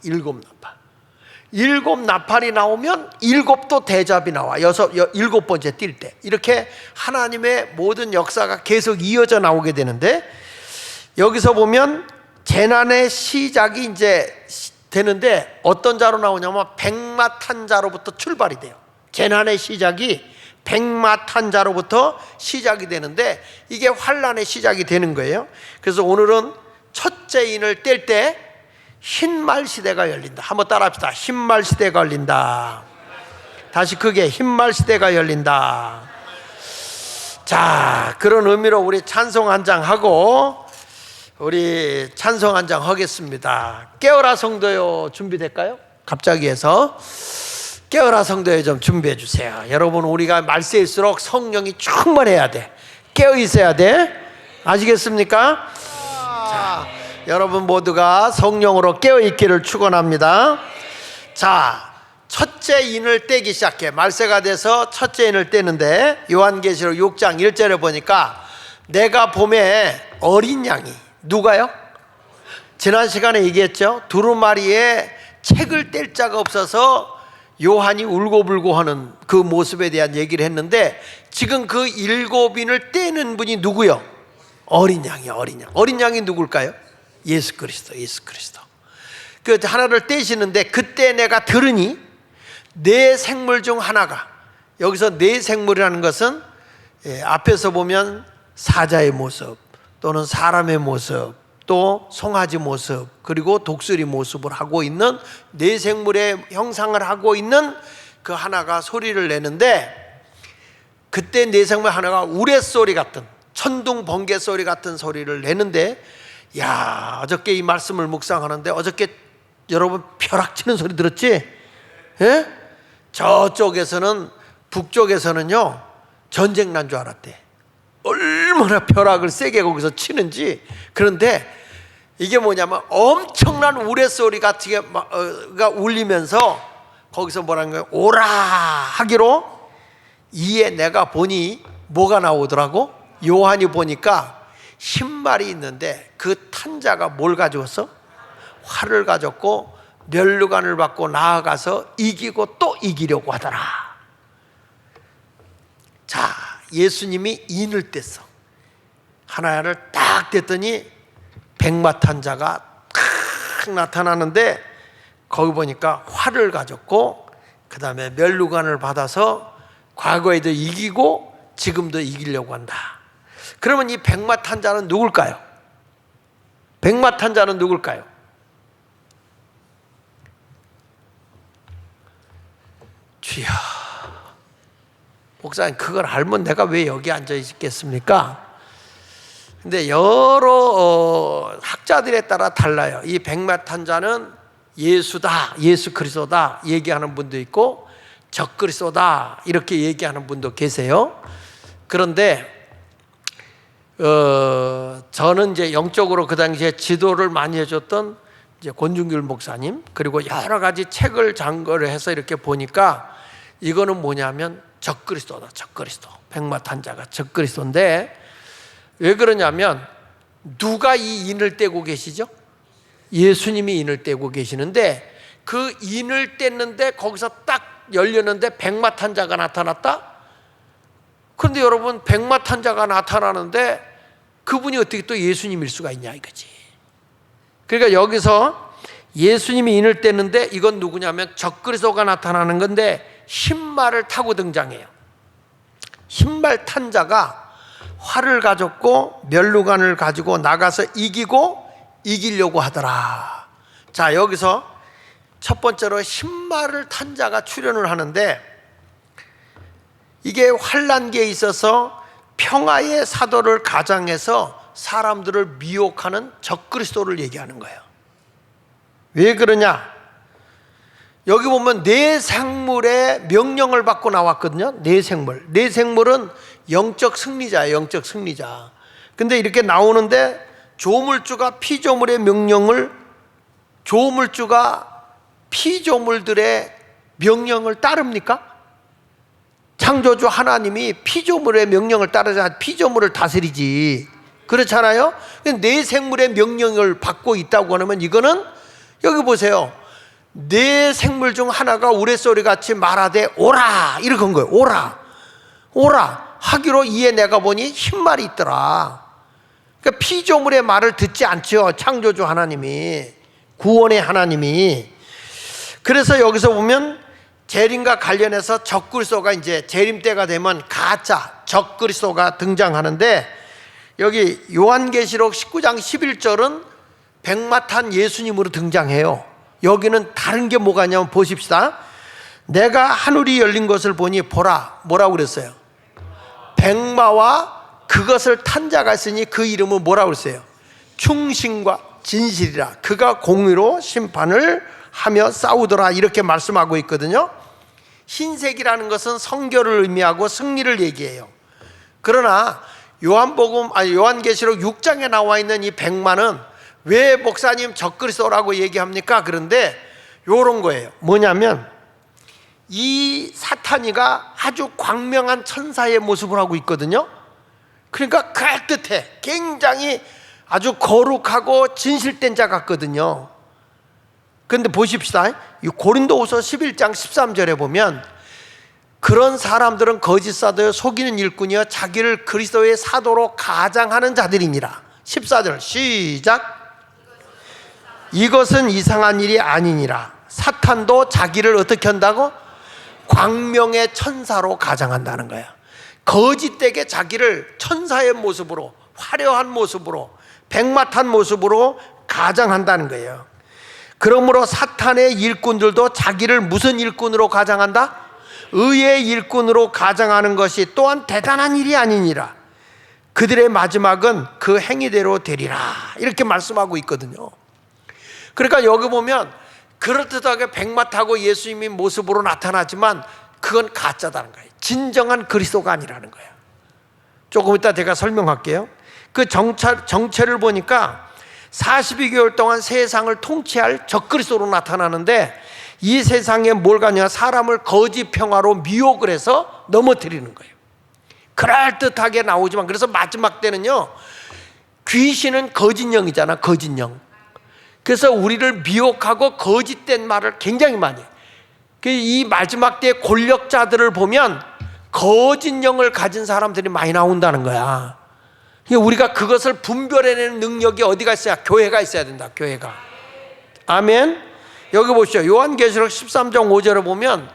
7나팔이 나오면 7도 대접이 나와. 7번째 뛸 때. 이렇게 하나님의 모든 역사가 계속 이어져 나오게 되는데 여기서 보면 재난의 시작이 이제 되는데 어떤 자로 나오냐면 백마탄자로부터 출발이 돼요. 재난의 시작이 백마탄자로부터 시작이 되는데 이게 환란의 시작이 되는 거예요. 그래서 오늘은 첫째 인을 뗄 때 흰말 시대가 열린다. 한번 따라합시다. 흰말 시대가 열린다. 다시 크게 흰말 시대가 열린다. 자, 그런 의미로 우리 찬송 한 장 하고 우리 찬송 한 장 하겠습니다. 깨어라 성도요 준비될까요? 갑자기 해서 깨어라 성도요 좀 준비해 주세요. 여러분 우리가 말세일수록 성령이 충만해야 돼. 깨어 있어야 돼. 아시겠습니까? 자, 여러분 모두가 성령으로 깨어 있기를 축원합니다. 자, 첫째 첫째 인을 떼기 시작해. 말세가 돼서 첫째 인을 떼는데 요한계시록 6장 1절에 보니까 내가 봄에 어린 양이, 누가요? 지난 시간에 얘기했죠. 두루마리에 책을 뗄 자가 없어서 요한이 울고불고 하는 그 모습에 대한 얘기를 했는데, 지금 그 7인을 떼는 분이 누구요? 어린 양이요. 어린 양. 어린 양이 누굴까요? 예수 그리스도. 예수 그리스도. 그 하나를 떼시는데, 그때 내가 들으니 네 생물 중 하나가, 여기서 네 생물이라는 것은 앞에서 보면 사자의 모습 또는 사람의 모습, 또 송아지 모습, 그리고 독수리 모습을 하고 있는 네 생물의 형상을 하고 있는 그 하나가 소리를 내는데, 그때 네 생물 하나가 우레소리 같은, 천둥 번개 소리 같은 소리를 내는데, 야, 어저께 이 말씀을 묵상하는데 어저께 여러분 벼락치는 소리 들었지? 예? 저쪽에서는, 북쪽에서는요 전쟁 난 줄 알았대. 얼마나 벼락을 세게 거기서 치는지. 그런데 이게 뭐냐면 엄청난 우레소리가 울리면서 거기서 뭐라는 거예요? 오라 하기로, 이에 내가 보니 뭐가 나오더라고? 요한이 보니까 흰말이 있는데, 그 탄자가 뭘 가져왔어? 활을 가졌고 면류관을 받고 나아가서 이기고 또 이기려고 하더라. 자, 예수님이 인을 뗐어. 하나를 딱 뗐더니 백마탄자가 탁 나타나는데, 거기 보니까 활을 가졌고 그 다음에 면류관을 받아서 과거에도 이기고 지금도 이기려고 한다. 그러면 이 백마탄자는 누굴까요? 백마탄자는 누굴까요? 주여, 목사님 그걸 알면 내가 왜 여기 앉아 있겠습니까? 근데 여러 학자들에 따라 달라요. 이 백마탄자는 예수다, 예수 그리스도다 얘기하는 분도 있고, 적그리스도다 이렇게 얘기하는 분도 계세요. 그런데 저는 이제 영적으로 그 당시에 지도를 많이 해줬던 이제 권중길 목사님, 그리고 여러 가지 책을 장거를 해서 이렇게 보니까 이거는 뭐냐면 적그리스도다. 적그리스도. 백마탄자가 적그리스도인데, 왜 그러냐면 누가 이 인을 떼고 계시죠? 예수님이 인을 떼고 계시는데, 그 인을 뗐는데 거기서 딱 열렸는데 백마탄자가 나타났다? 그런데 여러분, 백마탄자가 나타나는데 그분이 어떻게 또 예수님일 수가 있냐 이거지. 그러니까 여기서 예수님이 인을 뗐는데 이건 누구냐면 적그리스도가 나타나는 건데, 흰말을 타고 등장해요. 흰말 탄자가 활을 가졌고 면류관을 가지고 나가서 이기고 이기려고 하더라. 자, 여기서 첫 번째로 흰말을 탄 자가 출현을 하는데, 이게 환난기에 있어서 평화의 사도를 가장해서 사람들을 미혹하는 적그리스도를 얘기하는 거예요. 왜 그러냐? 여기 보면 네 생물의 명령을 받고 나왔거든요. 네 생물. 네 생물은 영적 승리자예요. 영적 승리자. 근데 이렇게 나오는데, 조물주가 피조물의 명령을, 조물주가 피조물들의 명령을 따릅니까? 창조주 하나님이 피조물의 명령을 따르자 피조물을 다스리지. 그렇잖아요? 네 생물의 명령을 받고 있다고 하면, 이거는 여기 보세요. 네 생물 중 하나가 우레소리 같이 말하되 오라 이렇게 한 거예요. 오라 오라 하기로, 이에 내가 보니 흰말이 있더라. 그러니까 피조물의 말을 듣지 않죠. 창조주 하나님이, 구원의 하나님이. 그래서 여기서 보면 재림과 관련해서 적그리스도가, 이제 재림 때가 되면 가짜 적그리스도가 등장하는데, 여기 요한계시록 19장 11절은 백마탄 예수님으로 등장해요. 여기는 다른 게 뭐가 있냐면 보십시다. 내가 하늘이 열린 것을 보니 보라, 뭐라고 그랬어요? 백마와 그것을 탄 자가 있으니 그 이름은 뭐라고 그랬어요? 충신과 진실이라. 그가 공의로 심판을 하며 싸우더라 이렇게 말씀하고 있거든요. 흰색이라는 것은 성결을 의미하고 승리를 얘기해요. 그러나 요한계시록 6장에 나와 있는 이 백마는 왜 목사님 적그리스도라고 얘기합니까? 그런데 요런 거예요. 뭐냐면 이 사탄이가 아주 광명한 천사의 모습을 하고 있거든요. 그러니까 그럴듯해. 굉장히 아주 거룩하고 진실된 자 같거든요. 그런데 보십시다. 이 고린도후서 11장 13절에 보면 그런 사람들은 거짓 사도여 속이는 일꾼이여 자기를 그리스도의 사도로 가장하는 자들이니라. 14절 시작. 이것은 이상한 일이 아니니라. 사탄도 자기를 어떻게 한다고? 광명의 천사로 가장한다는 거야. 거짓되게 자기를 천사의 모습으로, 화려한 모습으로, 백마탄 모습으로 가장한다는 거예요. 그러므로 사탄의 일꾼들도 자기를 무슨 일꾼으로 가장한다? 의의 일꾼으로 가장하는 것이 또한 대단한 일이 아니니라. 그들의 마지막은 그 행위대로 되리라. 이렇게 말씀하고 있거든요. 그러니까 여기 보면 그럴듯하게 백마 타고 예수님이 모습으로 나타나지만 그건 가짜다는 거예요. 진정한 그리스도가 아니라는 거예요. 조금 이따 제가 설명할게요. 그 정체를 보니까 42개월 동안 세상을 통치할 적그리스도로 나타나는데 이 세상에 뭘 가냐? 사람을 거짓 평화로 미혹을 해서 넘어뜨리는 거예요. 그럴듯하게 나오지만 그래서 마지막 때는요, 귀신은 거짓령이잖아. 거짓령. 그래서 우리를 미혹하고 거짓된 말을 굉장히 많이 해요. 이 마지막 때 권력자들을 보면 거짓령을 가진 사람들이 많이 나온다는 거야. 우리가 그것을 분별해내는 능력이 어디가 있어야? 교회가 있어야 된다. 교회가. 아멘. 여기 보시죠. 요한계시록 13장 5절에 보면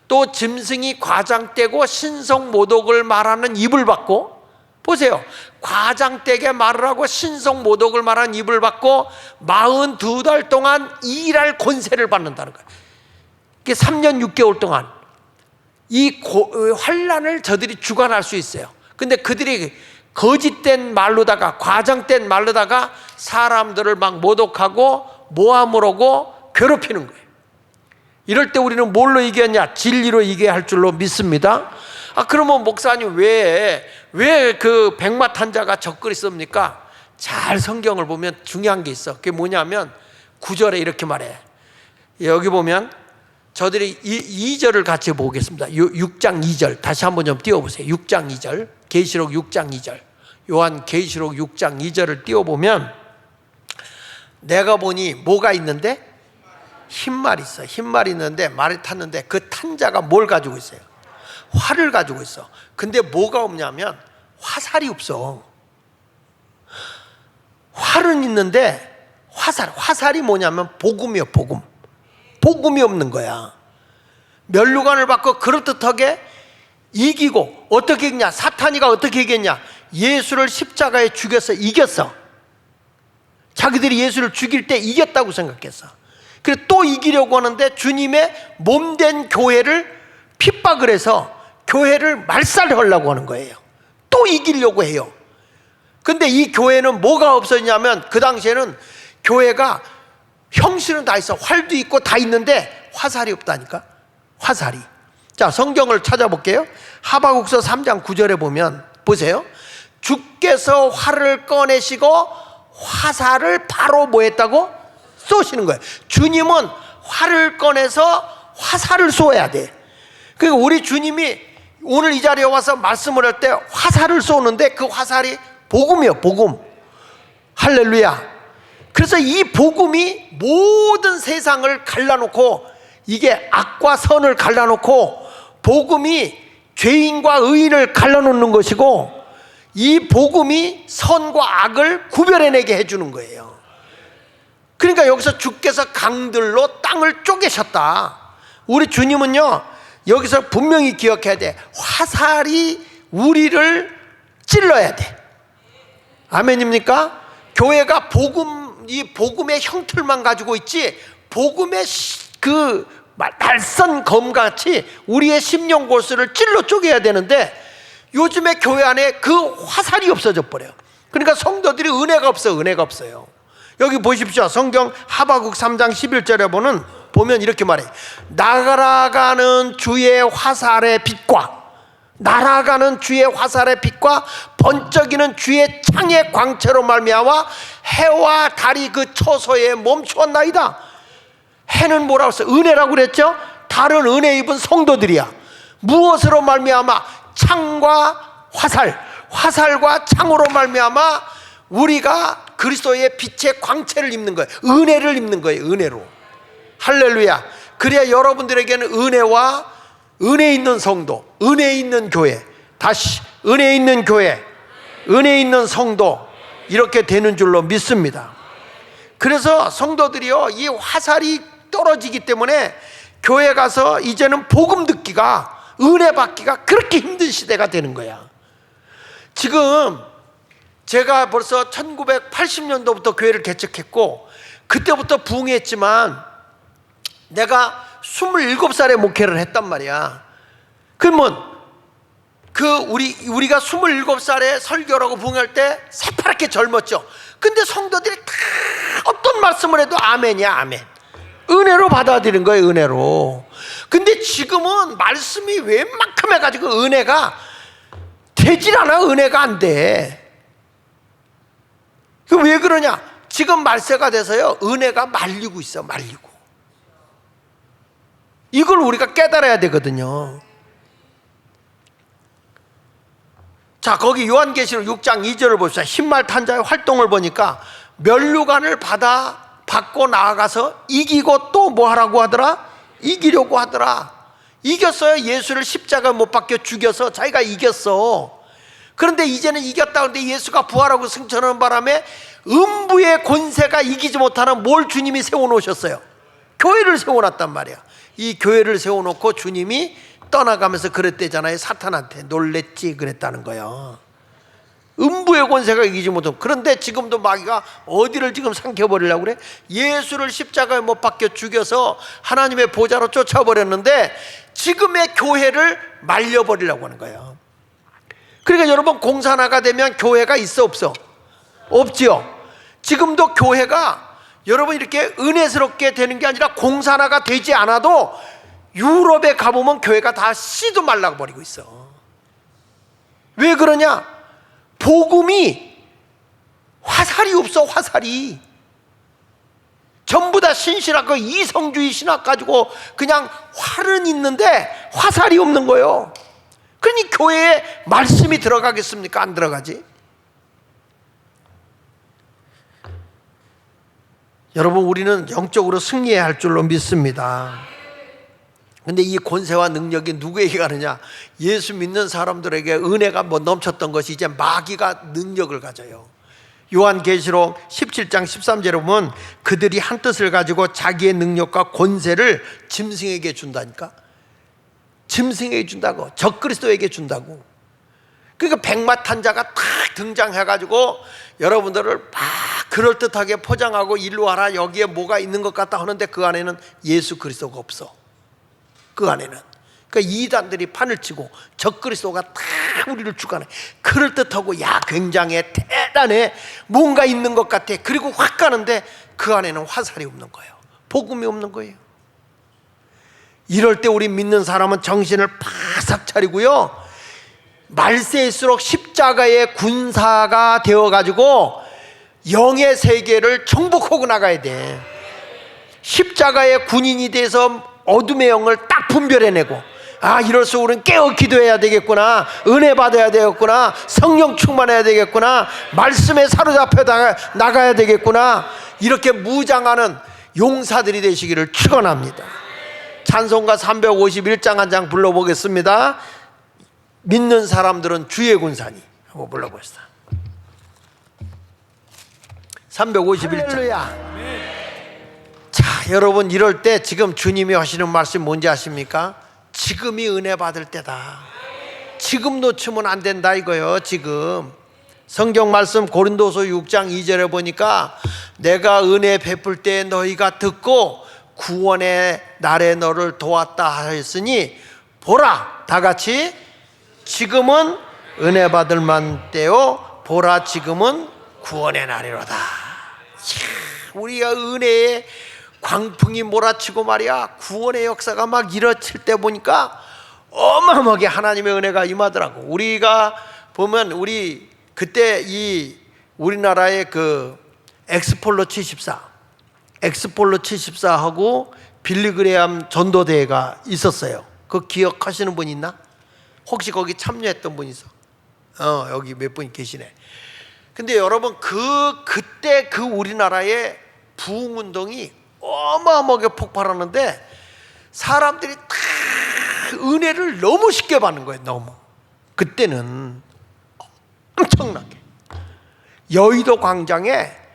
또 짐승이 과장되고 신성모독을 말하는 입을 받고, 보세요. 과장되게 말을 하고 신성모독을 말하는 입을 받고 42달 동안 일할 권세를 받는다는 거예요. 이게 3년 6개월 동안 이 환란을 저들이 주관할 수 있어요. 근데 그들이 거짓된 말로다가, 과장된 말로다가 사람들을 막 모독하고 모함을 하고 괴롭히는 거예요. 이럴 때 우리는 뭘로 이겨야? 진리로 이겨야 할 줄로 믿습니다. 그러면 목사님 왜 그 백마탄 자가 적그리스도입니까? 잘 성경을 보면 중요한 게 있어. 그게 뭐냐면 9절에 이렇게 말해. 여기 보면 저들이 2절을 같이 보겠습니다. 6장 2절 다시 한번 좀 띄워보세요. 6장 2절, 계시록 6장 2절, 요한 계시록 6장 2절을 띄워보면 내가 보니 뭐가 있는데? 흰말이 있어. 흰말이 있는데 말을 탔는데 그 탄 자가 뭘 가지고 있어요? 활을 가지고 있어. 근데 뭐가 없냐면 화살이 없어. 활은 있는데 화살이 뭐냐면 복음이요. 복음이 없는 거야. 면류관을 받고 그럴듯하게 이기고, 어떻게 이겼냐? 사탄이가 어떻게 이겼냐? 예수를 십자가에 죽여서 이겼어. 자기들이 예수를 죽일 때 이겼다고 생각했어. 그래서 또 이기려고 하는데 주님의 몸된 교회를 핍박을 해서 교회를 말살하려고 하는 거예요. 또 이기려고 해요. 근데 이 교회는 뭐가 없었냐면 그 당시에는 교회가 형식은 다 있어. 활도 있고 다 있는데 화살이 없다니까. 화살이. 자, 성경을 찾아볼게요. 하박국서 3장 9절에 보면 보세요. 주께서 활을 꺼내시고 화살을 바로 뭐 했다고? 쏘시는 거예요. 주님은 활을 꺼내서 화살을 쏘아야 돼. 그러니까 우리 주님이 오늘 이 자리에 와서 말씀을 할 때 화살을 쏘는데 그 화살이 복음이요. 복음. 할렐루야. 그래서 이 복음이 모든 세상을 갈라놓고, 이게 악과 선을 갈라놓고 복음이 죄인과 의인을 갈라놓는 것이고, 이 복음이 선과 악을 구별해내게 해주는 거예요. 그러니까 여기서 주께서 강들로 땅을 쪼개셨다. 우리 주님은요, 여기서 분명히 기억해야 돼. 화살이 우리를 찔러야 돼. 아멘입니까? 교회가 이 복음의 형틀만 가지고 있지, 복음의 그 날선 검같이 우리의 심령 골수를 찔러 쪼개야 되는데 요즘에 교회 안에 그 화살이 없어져 버려요. 그러니까 성도들이 은혜가 없어요. 여기 보십시오. 성경 하박국 3장 11절에 보면 이렇게 말해. 날아가는 주의 화살의 빛과, 날아가는 주의 화살의 빛과 번쩍이는 주의 창의 광채로 말미암아 해와 달이 그 처소에 멈추었나이다. 해는 뭐라고 했어요? 은혜라고 그랬죠? 다른 은혜 입은 성도들이야. 무엇으로 말미암아? 창과 화살, 화살과 창으로 말미암아 우리가 그리스도의 빛의 광채를 입는 거예요. 은혜를 입는 거예요. 은혜로. 할렐루야. 그래야 여러분들에게는 은혜와 은혜 있는 성도, 은혜 있는 교회, 다시 은혜 있는 교회, 은혜 있는 성도, 이렇게 되는 줄로 믿습니다. 그래서 성도들이요, 이 화살이 떨어지기 때문에 교회 가서 이제는 복음 듣기가, 은혜 받기가 그렇게 힘든 시대가 되는 거야. 지금 제가 벌써 1980년도부터 교회를 개척했고 그때부터 부흥했지만 내가 27살에 목회를 했단 말이야. 그러면 우리가 27살에 설교라고 부흥할 때 새파랗게 젊었죠. 근데 성도들이 다 어떤 말씀을 해도 아멘이야, 아멘. 은혜로 받아들인 거예요, 은혜로. 근데 지금은 말씀이 웬만큼 해가지고 은혜가 되질 않아. 은혜가 안 돼. 왜 그러냐? 지금 말세가 돼서요, 은혜가 말리고 있어, 말리고. 이걸 우리가 깨달아야 되거든요. 자, 거기 요한계시록 6장 2절을 봅시다. 흰말 탄 자의 활동을 보니까 면류관을 받고 나아가서 이기고 또 뭐 하라고 하더라? 이기려고 하더라. 이겼어요. 예수를 십자가에 못 박혀 죽여서 자기가 이겼어. 그런데 이제는 이겼다. 그런데 예수가 부활하고 승천하는 바람에 음부의 권세가 이기지 못하는 뭘 주님이 세워놓으셨어요? 교회를 세워놨단 말이야. 이 교회를 세워놓고 주님이 떠나가면서 그랬대잖아요. 사탄한테 놀랬지 그랬다는 거예요. 음부의 권세가 이기지 못하고. 그런데 지금도 마귀가 어디를 지금 삼켜버리려고 그래? 예수를 십자가에 못 박혀 죽여서 하나님의 보좌로 쫓아버렸는데 지금의 교회를 말려버리려고 하는 거예요. 그러니까 여러분, 공산화가 되면 교회가 있어 없어? 없지요. 지금도 교회가 여러분 이렇게 은혜스럽게 되는 게 아니라 공산화가 되지 않아도 유럽에 가보면 교회가 다 씨도 말라버리고 있어. 왜 그러냐? 복음이 화살이 없어. 화살이 전부 다 신실하고 이성주의 신학 가지고 그냥 활은 있는데 화살이 없는 거예요. 그러니 교회에 말씀이 들어가겠습니까? 안 들어가지. 여러분, 우리는 영적으로 승리해야 할 줄로 믿습니다. 근데 이 권세와 능력이 누구에게 가느냐? 예수 믿는 사람들에게 은혜가 넘쳤던 것이 이제 마귀가 능력을 가져요. 요한계시록 17장 13절에 보면 그들이 한 뜻을 가지고 자기의 능력과 권세를 짐승에게 준다니까. 짐승에게 준다고, 적그리스도에게 준다고. 그러니까 백마탄 자가 탁 등장해가지고 여러분들을 막 그럴듯하게 포장하고 일로 와라, 여기에 뭐가 있는 것 같다 하는데 그 안에는 예수 그리스도가 없어. 그 안에는. 그러니까 이단들이 판을 치고 적그리스도가 다 우리를 주관해. 그럴듯하고 야 굉장해, 대단해, 뭔가 있는 것 같아. 그리고 확 가는데 그 안에는 화살이 없는 거예요. 복음이 없는 거예요. 이럴 때 우리 믿는 사람은 정신을 바싹 차리고요, 말세일수록 십자가의 군사가 되어가지고 영의 세계를 정복하고 나가야 돼. 십자가의 군인이 돼서 어둠의 영을 딱 분별해내고, 아, 이럴수록 우리는 깨어 기도해야 되겠구나, 은혜 받아야 되겠구나, 성령 충만해야 되겠구나, 말씀에 사로잡혀 나가야 되겠구나, 이렇게 무장하는 용사들이 되시기를 축원합니다. 찬송가 351장 한 장 불러보겠습니다. 믿는 사람들은 주의 군사니. 한번 불러봅시다. 351장. 할렐루야. 자, 여러분, 이럴 때 지금 주님이 하시는 말씀 뭔지 아십니까? 지금이 은혜 받을 때다. 지금 놓치면 안 된다 이거요. 지금 성경 말씀 고린도서 6장 2절에 보니까 내가 은혜 베풀 때 너희가 듣고 구원의 날에 너를 도왔다 하였으니 보라, 다 같이 지금은 은혜 받을 만 때요, 보라 지금은 구원의 날이로다. 우리가 은혜의 광풍이 몰아치고 말이야, 구원의 역사가 막 일어칠 때 보니까 어마어마하게 하나님의 은혜가 임하더라고. 우리가 보면 우리 그때 이 우리나라의 그 엑스폴로 74하고 빌리그레암 전도대회가 있었어요. 그거 기억하시는 분 있나? 혹시 거기 참여했던 분 있어? 여기 몇 분 계시네. 근데 여러분 그때 그 우리나라의 부흥운동이 어마어마하게 폭발하는데 사람들이 다 은혜를 너무 쉽게 받는 거예요. 너무. 그때는 엄청나게 여의도 광장에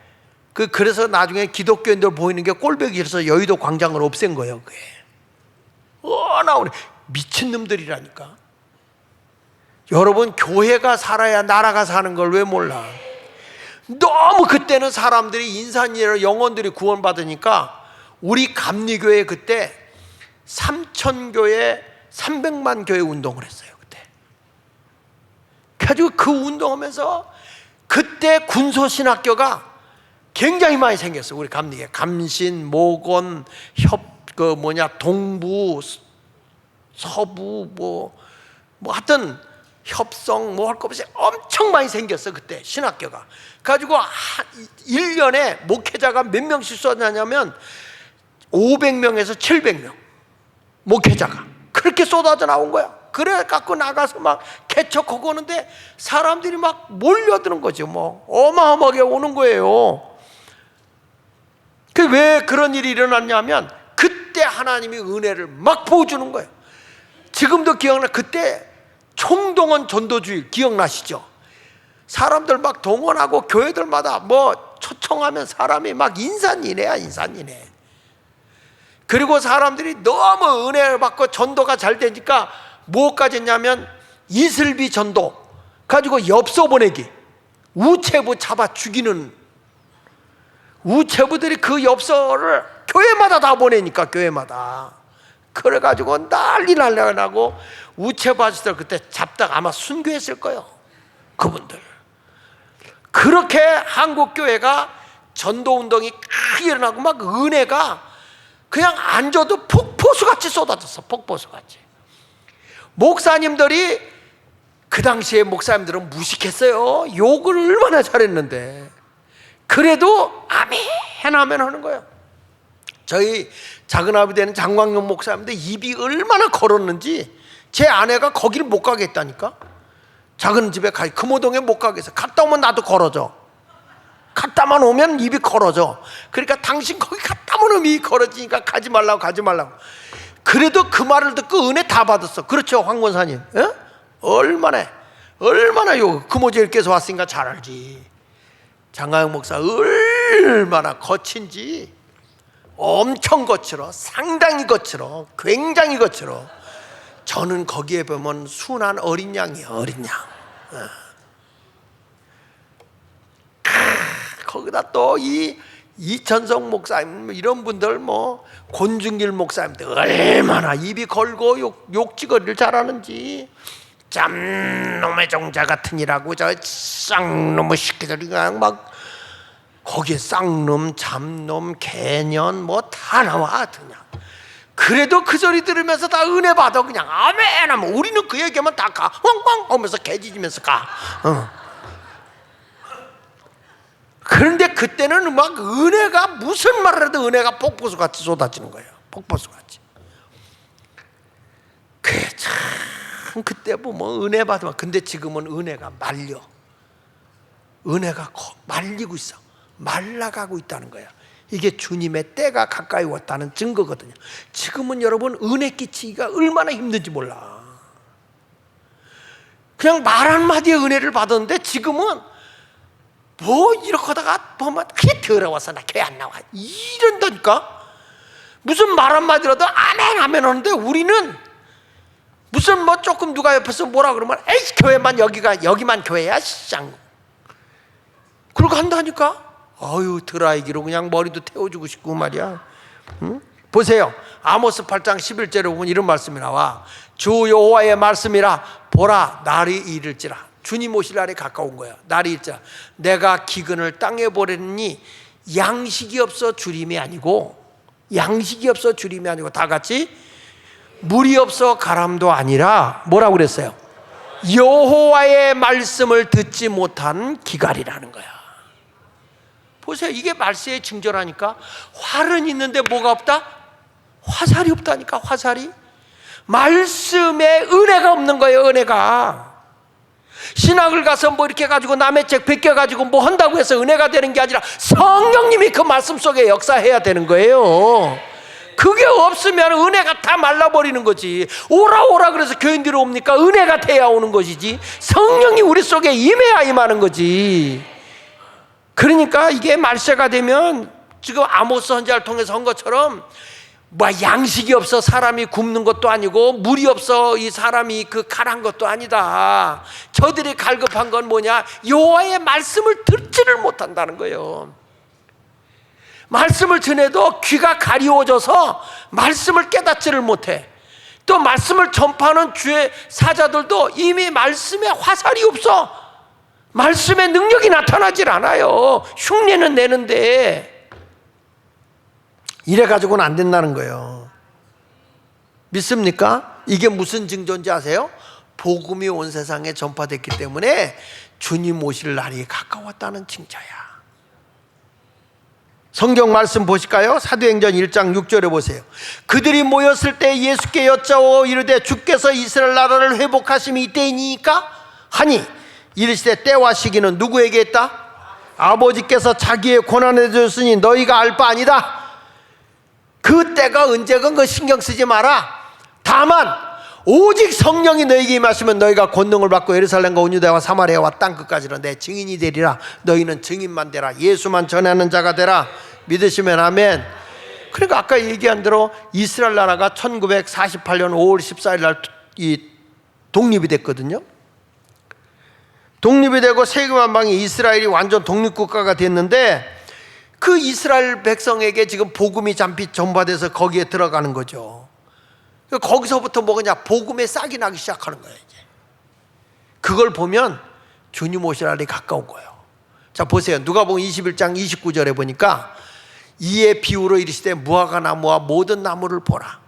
그래서 나중에 기독교인들 보이는 게 꼴보기에서 여의도 광장을 없앤 거예요. 그게 우리 미친놈들이라니까. 여러분, 교회가 살아야 나라가 사는 걸 왜 몰라? 너무 그때는 사람들이 인산이라 영혼들이 구원받으니까 우리 감리교회 그때 3,000교회 300만 교회 운동을 했어요. 그때 가지고 그 운동하면서 그때 군소신학교가 굉장히 많이 생겼어요. 우리 감리교회 감신, 모건, 동부, 서부 뭐 하여튼 협성 뭐 할 것 없이 엄청 많이 생겼어. 그때 신학교가 가지고 1년에 목회자가 몇 명씩 쏟아냐면 500명에서 700명 목회자가 그렇게 쏟아져 나온 거야. 그래 갖고 나가서 막 개척하고 오는데 사람들이 막 몰려드는 거죠. 뭐 어마어마하게 오는 거예요. 왜 그런 일이 일어났냐면 그때 하나님이 은혜를 막 부어주는 거예요. 지금도 기억나. 그때 총동원 전도주일 기억나시죠? 사람들 막 동원하고 교회들마다 뭐 초청하면 사람이 막 인산이네야 인산이네. 그리고 사람들이 너무 은혜를 받고 전도가 잘 되니까 뭐까지 했냐면 이슬비 전도 가지고 엽서 보내기, 우체부 잡아 죽이는, 우체부들이 그 엽서를 교회마다 다 보내니까 교회마다 그래가지고 난리 나고 우체부 아저씨들 그때 잡다가 아마 순교했을 거예요. 그분들. 그렇게 한국교회가 전도운동이 크게 일어나고 막 은혜가 그냥 앉아도 폭포수같이 쏟아졌어. 폭포수같이. 목사님들이 그 당시에 목사님들은 무식했어요. 욕을 얼마나 잘했는데 그래도 아멘 아멘 하는 거예요. 저희 작은아비 되는 장광용 목사님들 입이 얼마나 걸었는지 제 아내가 거기를 못 가게 했다니까. 작은 집에 금호동에 못 가게 해서 갔다 오면 나도 걸어져. 갔다만 오면 입이 걸어져. 그러니까 당신 거기 갔다 오면 입이 걸어지니까 가지 말라고. 그래도 그 말을 듣고 은혜 다 받았어. 그렇죠, 황 권사님? 에? 얼마나 금호제일께서 왔으니까 잘 알지. 장광용 목사 얼마나 거친지. 엄청 거칠어. 상당히 거칠어. 굉장히 거칠어. 저는 거기에 보면 순한 어린 양이에요. 어린 양. 거기다 또 이 이천성 목사님 이런 분들 뭐 곤중길 목사님들 얼마나 입이 걸고 욕지거리를 잘하는지. 짬놈의 종자 같으니라고 저 쌍놈의 새끼들이 그냥 막 거기에 쌍놈, 잠놈, 개년 뭐 다 나와 그냥. 그래도 그 소리 들으면서 다 은혜 받아. 그냥 아멘 하면 우리는 그 얘기하면 다 가. 엉엉 하면서 개짖으면서 가. 그런데 그때는 막 은혜가 무슨 말을 해도 은혜가 폭포수같이 쏟아지는 거예요. 폭포수같이. 그래 참 그때 보면 은혜 받으면. 근데 지금은 은혜가 말려. 은혜가 말리고 있어. 말라가고 있다는 거야. 이게 주님의 때가 가까이 왔다는 증거거든요. 지금은 여러분 은혜 끼치기가 얼마나 힘든지 몰라. 그냥 말 한마디에 은혜를 받았는데 지금은 뭐 이렇게 하다가 보면 그게 더러워서 나 교회 안 나와 이런다니까. 무슨 말 한마디라도 아멘 아멘 하는데 우리는 무슨 뭐 조금 누가 옆에서 뭐라 그러면 에이 교회만 여기만 교회야 쌍 그러고 한다니까. 어유 드라이기로 그냥 머리도 태워주고 싶고 말이야. 응? 보세요. 아모스 8장 11절에 보면 이런 말씀이 나와. 주 여호와의 말씀이라. 보라 날이 이를지라. 주님 오실 날이 가까운 거야. 날이 이를지라. 내가 기근을 땅에 보내니 양식이 없어 주림이 아니고 다 같이 물이 없어 가람도 아니라 뭐라고 그랬어요? 여호와의 말씀을 듣지 못한 기갈이라는 거야. 보세요. 이게 말세의 징조라니까. 활은 있는데 뭐가 없다? 화살이 없다니까. 화살이. 말씀에 은혜가 없는 거예요. 은혜가. 신학을 가서 뭐 이렇게 가지고 남의 책 베껴가지고 뭐 한다고 해서 은혜가 되는 게 아니라 성령님이 그 말씀 속에 역사해야 되는 거예요. 그게 없으면 은혜가 다 말라버리는 거지. 오라 오라 그래서 교인들이 옵니까? 은혜가 돼야 오는 것이지. 성령이 우리 속에 임해야 임하는 거지. 그러니까 이게 말세가 되면 지금 아모스 선지자를 통해서 한 것처럼 뭐 양식이 없어 사람이 굶는 것도 아니고 물이 없어 이 사람이 그 가난 것도 아니다. 저들이 갈급한 건 뭐냐? 여호와의 말씀을 듣지를 못한다는 거예요. 말씀을 전해도 귀가 가리워져서 말씀을 깨닫지를 못해. 또 말씀을 전파하는 주의 사자들도 이미 말씀에 화살이 없어. 말씀의 능력이 나타나질 않아요. 흉내는 내는데 이래가지고는 안 된다는 거예요. 믿습니까? 이게 무슨 징조인지 아세요? 복음이 온 세상에 전파됐기 때문에 주님 오실 날이 가까웠다는 징조야. 성경 말씀 보실까요? 사도행전 1장 6절에 보세요. 그들이 모였을 때 예수께 여짜오 이르되 주께서 이스라엘 나라를 회복하심이 이때이니까 하니 이르시되 때와 시기는 누구에게 있다? 아버지께서 자기의 권한에 주셨으니 너희가 알 바 아니다. 그 때가 언제건 그 신경 쓰지 마라. 다만 오직 성령이 너희에게 임하시면 너희가 권능을 받고 예루살렘과 온 유다와 사마리아와 땅 끝까지는 내 증인이 되리라. 너희는 증인만 되라. 예수만 전하는 자가 되라. 믿으시면 아멘. 그러니까 아까 얘기한 대로 이스라엘 나라가 1948년 5월 14일 날 독립이 됐거든요. 독립이 되고 세계만방이 이스라엘이 완전 독립국가가 됐는데 그 이스라엘 백성에게 지금 복음이 잠시 전파돼서 거기에 들어가는 거죠. 거기서부터 뭐냐? 복음의 싹이 나기 시작하는 거예요. 이제 그걸 보면 주님 오실 날이 가까운 거예요. 자 보세요. 누가복음 21장 29절에 보니까 이에 비유로 이르시되 무화과 나무와 모든 나무를 보라.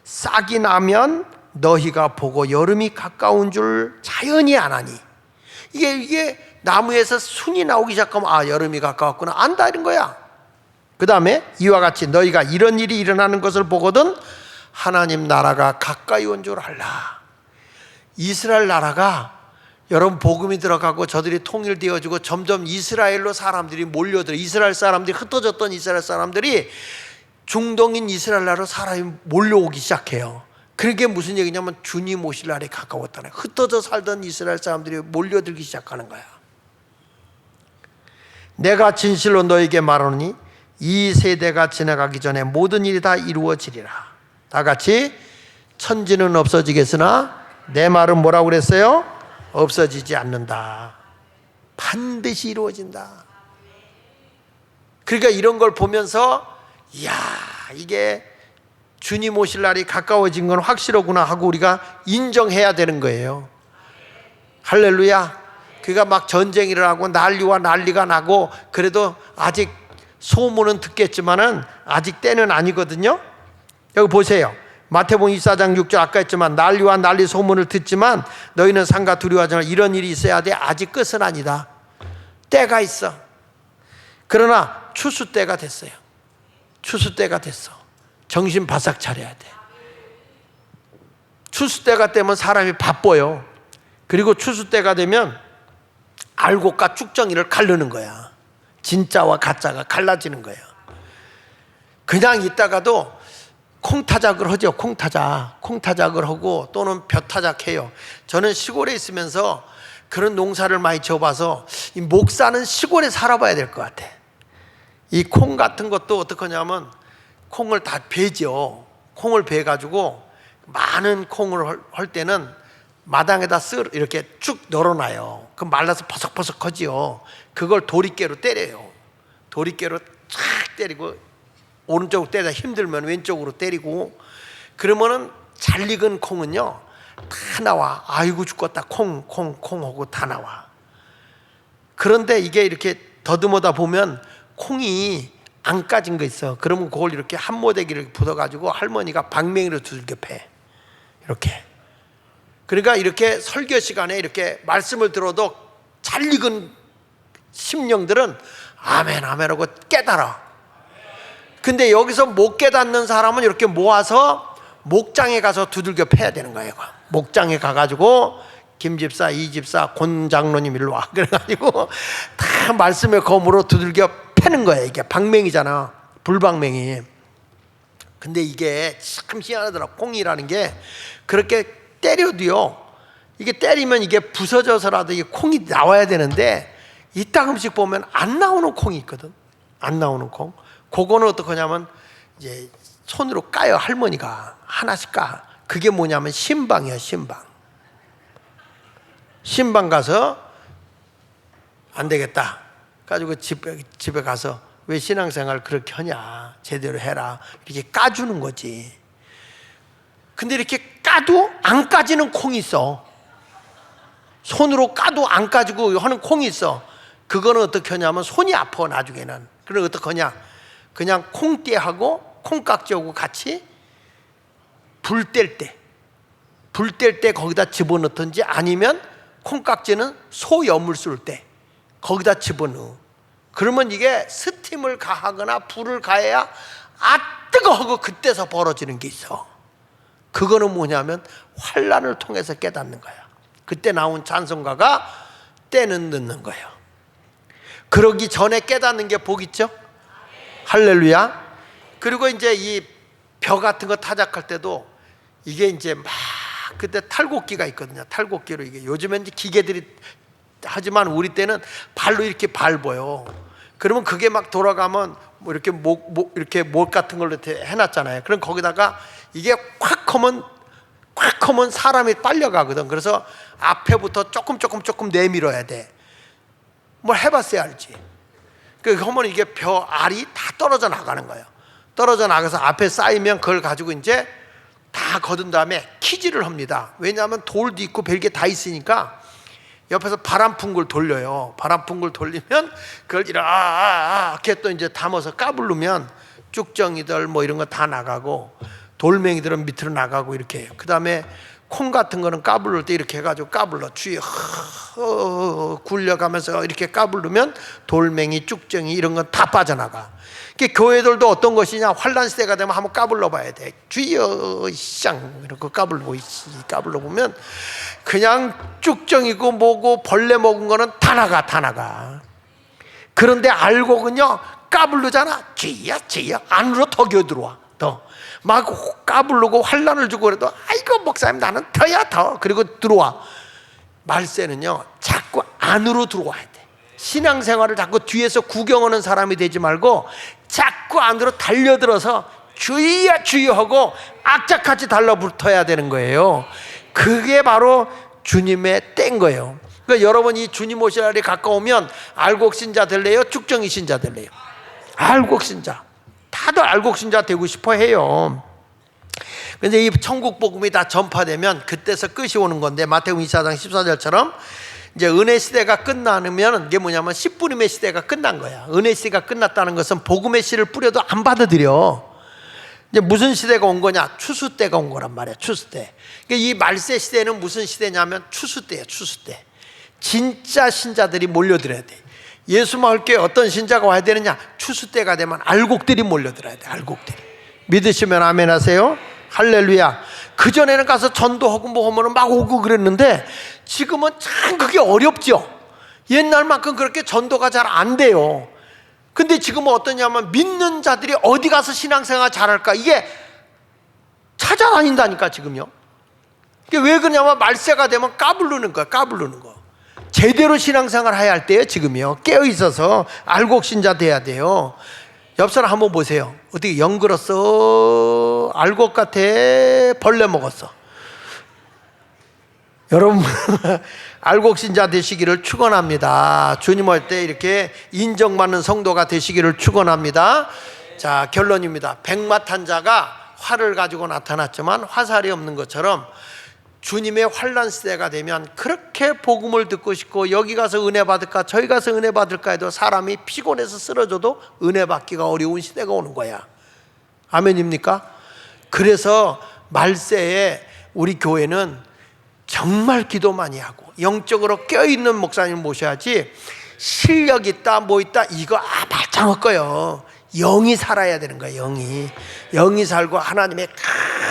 싹이 나면 너희가 보고 여름이 가까운 줄 자연히 아나니. 이게 나무에서 순이 나오기 시작하면 아 여름이 가까웠구나 안다 이런 거야. 그 다음에 이와 같이 너희가 이런 일이 일어나는 것을 보거든 하나님 나라가 가까이 온 줄 알라. 이스라엘 나라가 여러분 복음이 들어가고 저들이 통일되어지고 점점 이스라엘로 사람들이 몰려들어. 이스라엘 사람들이 흩어졌던 이스라엘 사람들이 중동인 이스라엘 나라로 사람이 몰려오기 시작해요. 그게 무슨 얘기냐면 주님 오실 날이 가까웠다는 거예요. 흩어져 살던 이스라엘 사람들이 몰려들기 시작하는 거야. 내가 진실로 너에게 말하노니 이 세대가 지나가기 전에 모든 일이 다 이루어지리라. 다 같이 천지는 없어지겠으나 내 말은 뭐라고 그랬어요? 없어지지 않는다. 반드시 이루어진다. 그러니까 이런 걸 보면서 이야 이게 주님 오실 날이 가까워진 건 확실하구나 하고 우리가 인정해야 되는 거예요. 할렐루야. 그가 막 전쟁이 일어나고 난리와 난리가 나고 그래도 아직 소문은 듣겠지만은 아직 때는 아니거든요. 여기 보세요. 마태복음 24장 6절 아까 했지만 난리와 난리 소문을 듣지만 너희는 상가 두려워하지 말라. 이런 일이 있어야 돼. 아직 끝은 아니다. 때가 있어. 그러나 추수 때가 됐어요. 추수 때가 됐어. 정신 바싹 차려야 돼. 추수 때가 되면 사람이 바빠요. 그리고 추수 때가 되면 알곡과 쭉정이를 가르는 거야. 진짜와 가짜가 갈라지는 거예요. 그냥 있다가도 콩타작을 하죠. 콩타작을 하고 또는 벼타작해요. 저는 시골에 있으면서 그런 농사를 많이 지어봐서 이 목사는 시골에 살아봐야 될 것 같아. 이 콩 같은 것도 어떻게 하냐면 콩을 다 베죠. 콩을 베가지고 많은 콩을 할 때는 마당에다 이렇게 쭉 널어놔요. 그럼 말라서 퍼석퍼석하지요. 그걸 도리깨로 때려요. 도리깨로 쫙 때리고 오른쪽으로 때리다 힘들면 왼쪽으로 때리고 그러면은 잘 익은 콩은요 다 나와. 아이고 죽겠다 콩 하고 다 나와. 그런데 이게 이렇게 더듬어다 보면 콩이 안 까진 거 있어. 그러면 그걸 이렇게 한 모대기를 붙어가지고 할머니가 방맹이로 두들겨 패. 이렇게. 그러니까 이렇게 설교 시간에 이렇게 말씀을 들어도 잘 익은 심령들은 아멘 아멘 하고 깨달아. 근데 여기서 못 깨닫는 사람은 이렇게 모아서 목장에 가서 두들겨 패야 되는 거예요. 목장에 가가지고 김 집사, 이 집사, 권 장로님 일로 와. 그래가지고 다 말씀의 검으로 두들겨 패는 거예요. 이게 방맹이잖아. 불방맹이. 근데 이게 참 희한하더라. 콩이라는 게 그렇게 때려도요, 이게 때리면 이게 부서져서라도 이게 콩이 나와야 되는데 이따금씩 보면 안 나오는 콩이 있거든. 안 나오는 콩. 그거는 어떡하냐면 이제 손으로 까요. 할머니가 하나씩 까. 그게 뭐냐면 신방이야. 신방. 신방 가서 안 되겠다 가지고 집에 가서 왜 신앙생활 그렇게 하냐, 제대로 해라, 이렇게 까주는 거지. 근데 이렇게 까도 안 까지는 콩이 있어. 손으로 까도 안 까지고 하는 콩이 있어. 그거는 어떻게 하냐면 손이 아파 나중에는. 그럼 어떻게 하냐, 그냥 콩띠하고 콩깍지하고 같이 불 뗄 때 거기다 집어넣든지, 아니면 콩깍지는 소염을 쓸 때 거기다 집어넣어. 그러면 이게 스팀을 가하거나 불을 가해야 뜨거 하고 그때서 벌어지는 게 있어. 그거는 뭐냐면 환난을 통해서 깨닫는 거야. 그때 나온 찬송가가 때는 늦는 거예요. 그러기 전에 깨닫는 게 복 있죠. 할렐루야. 그리고 이제 이 벼 같은 거 타작할 때도 이게 이제 막 그때 탈곡기가 있거든요. 탈곡기로 이게 요즘엔 이제 기계들이 하지만 우리 때는 발로 이렇게 밟아요. 그러면 그게 막 돌아가면 뭐 이렇게 이렇게 못 같은 걸로 해놨잖아요. 그럼 거기다가 이게 콱 하면 사람이 빨려가거든. 그래서 앞에부터 조금 내밀어야 돼. 뭘 해봤어야 알지. 그러면 이게 벼 알이 다 떨어져 나가는 거예요. 떨어져 나가서 앞에 쌓이면 그걸 가지고 이제 다 거둔 다음에 키질을 합니다. 왜냐하면 돌도 있고 별게 다 있으니까 옆에서 바람풍을 돌려요. 바람풍을 돌리면 그걸 이렇게 또 이제 담아서 까불르면 쭉정이들 뭐 이런 거 다 나가고 돌멩이들은 밑으로 나가고 이렇게 해요. 그 다음에 콩 같은 거는 까불를 때 이렇게 해가지고 까불러 주위에 굴려가면서 이렇게 까불르면 돌멩이, 쭉정이 이런 건 다 빠져나가. 교회들도 어떤 것이냐, 환란 시대가 되면 한번 까불러 봐야 돼. 주여 쌍 이렇게 까불러 보면 그냥 쭉정이고 뭐고 벌레 먹은 거는 다 나가. 그런데 알곡은요, 까불르잖아. 주여 안으로 더 겨들어와. 더 막 까불르고 환란을 주고 그래도 아이고 목사님 나는 더 그리고 들어와. 말세는요 자꾸 안으로 들어와야 돼. 신앙생활을 자꾸 뒤에서 구경하는 사람이 되지 말고 자꾸 안으로 달려들어서 주여 하고 악착같이 달라붙어야 되는 거예요. 그게 바로 주님의 때인 거예요. 그러니까 여러분 이 주님 오실 날이 가까우면 알곡신자 될래요? 쭉정이 신자 될래요? 알곡신자. 다들 알곡신자 되고 싶어 해요. 근데 이 천국 복음이 다 전파되면 그때서 끝이 오는 건데, 마태복음 24장 14절처럼 이제 은혜 시대가 끝나면 이게 뭐냐면 씨뿌림의 시대가 끝난 거야. 은혜 시대가 끝났다는 것은 복음의 씨를 뿌려도 안 받아들여. 이제 무슨 시대가 온 거냐? 추수 때가 온 거란 말이야. 추수 때. 그러니까 이 말세 시대는 무슨 시대냐면 추수 때예요. 추수 때. 진짜 신자들이 몰려들어야 돼. 예수 마을교회 어떤 신자가 와야 되느냐? 추수 때가 되면 알곡들이 몰려들어야 돼. 알곡들이. 믿으시면 아멘 하세요. 할렐루야. 그전에는 가서 전도하고 뭐 하면 막 오고 그랬는데 지금은 참 그게 어렵죠. 옛날만큼 그렇게 전도가 잘 안 돼요. 근데 지금은 어떠냐면 믿는 자들이 어디 가서 신앙생활 잘할까, 이게 찾아다닌다니까 지금요. 이게 왜 그러냐면 말세가 되면 까불르는 거야. 까불르는 거. 제대로 신앙생활 해야 할 때요 지금요. 깨어있어서 알곡신자 돼야 돼요. 옆 사람 한번 보세요. 어떻게 영글었어? 알곡 같아? 벌레 먹었어? 여러분 알곡신자 되시기를 축원합니다. 주님 올 때 이렇게 인정받는 성도가 되시기를 축원합니다. 자, 결론입니다. 백마탄 자가 활을 가지고 나타났지만 화살이 없는 것처럼 주님의 환난 시대가 되면 그렇게 복음을 듣고 싶고 여기 가서 은혜 받을까 저기 가서 은혜 받을까 해도 사람이 피곤해서 쓰러져도 은혜 받기가 어려운 시대가 오는 거야. 아멘입니까? 그래서 말세에 우리 교회는 정말 기도 많이 하고 영적으로 껴있는 목사님 모셔야지 실력 있다 뭐 있다 이거 말짱할 거예요. 영이 살아야 되는 거예요. 영이 살고 하나님의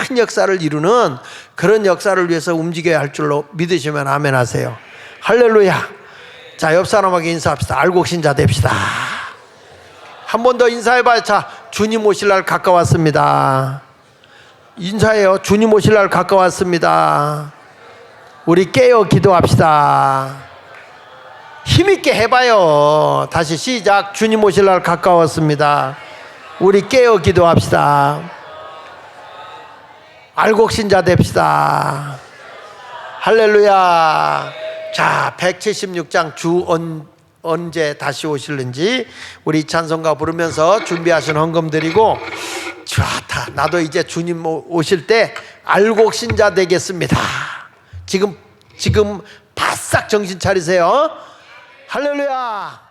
큰 역사를 이루는 그런 역사를 위해서 움직여야 할 줄로 믿으시면 아멘 하세요. 할렐루야. 자, 옆 사람에게 인사합시다. 알곡신자 됩시다. 한 번 더 인사해봐요. 자, 주님 오실 날 가까웠습니다. 인사해요. 주님 오실 날 가까웠습니다. 우리 깨어 기도합시다. 힘있게 해봐요. 다시 시작. 주님 오실 날 가까웠습니다. 우리 깨어 기도합시다. 알곡신자 됩시다. 할렐루야. 자, 176장 주 언제 다시 오실는지 우리 찬송가 부르면서 준비하신 헌금 드리고, 좋다. 나도 이제 주님 오실 때 알곡신자 되겠습니다. 지금 바싹 정신 차리세요. 할렐루야.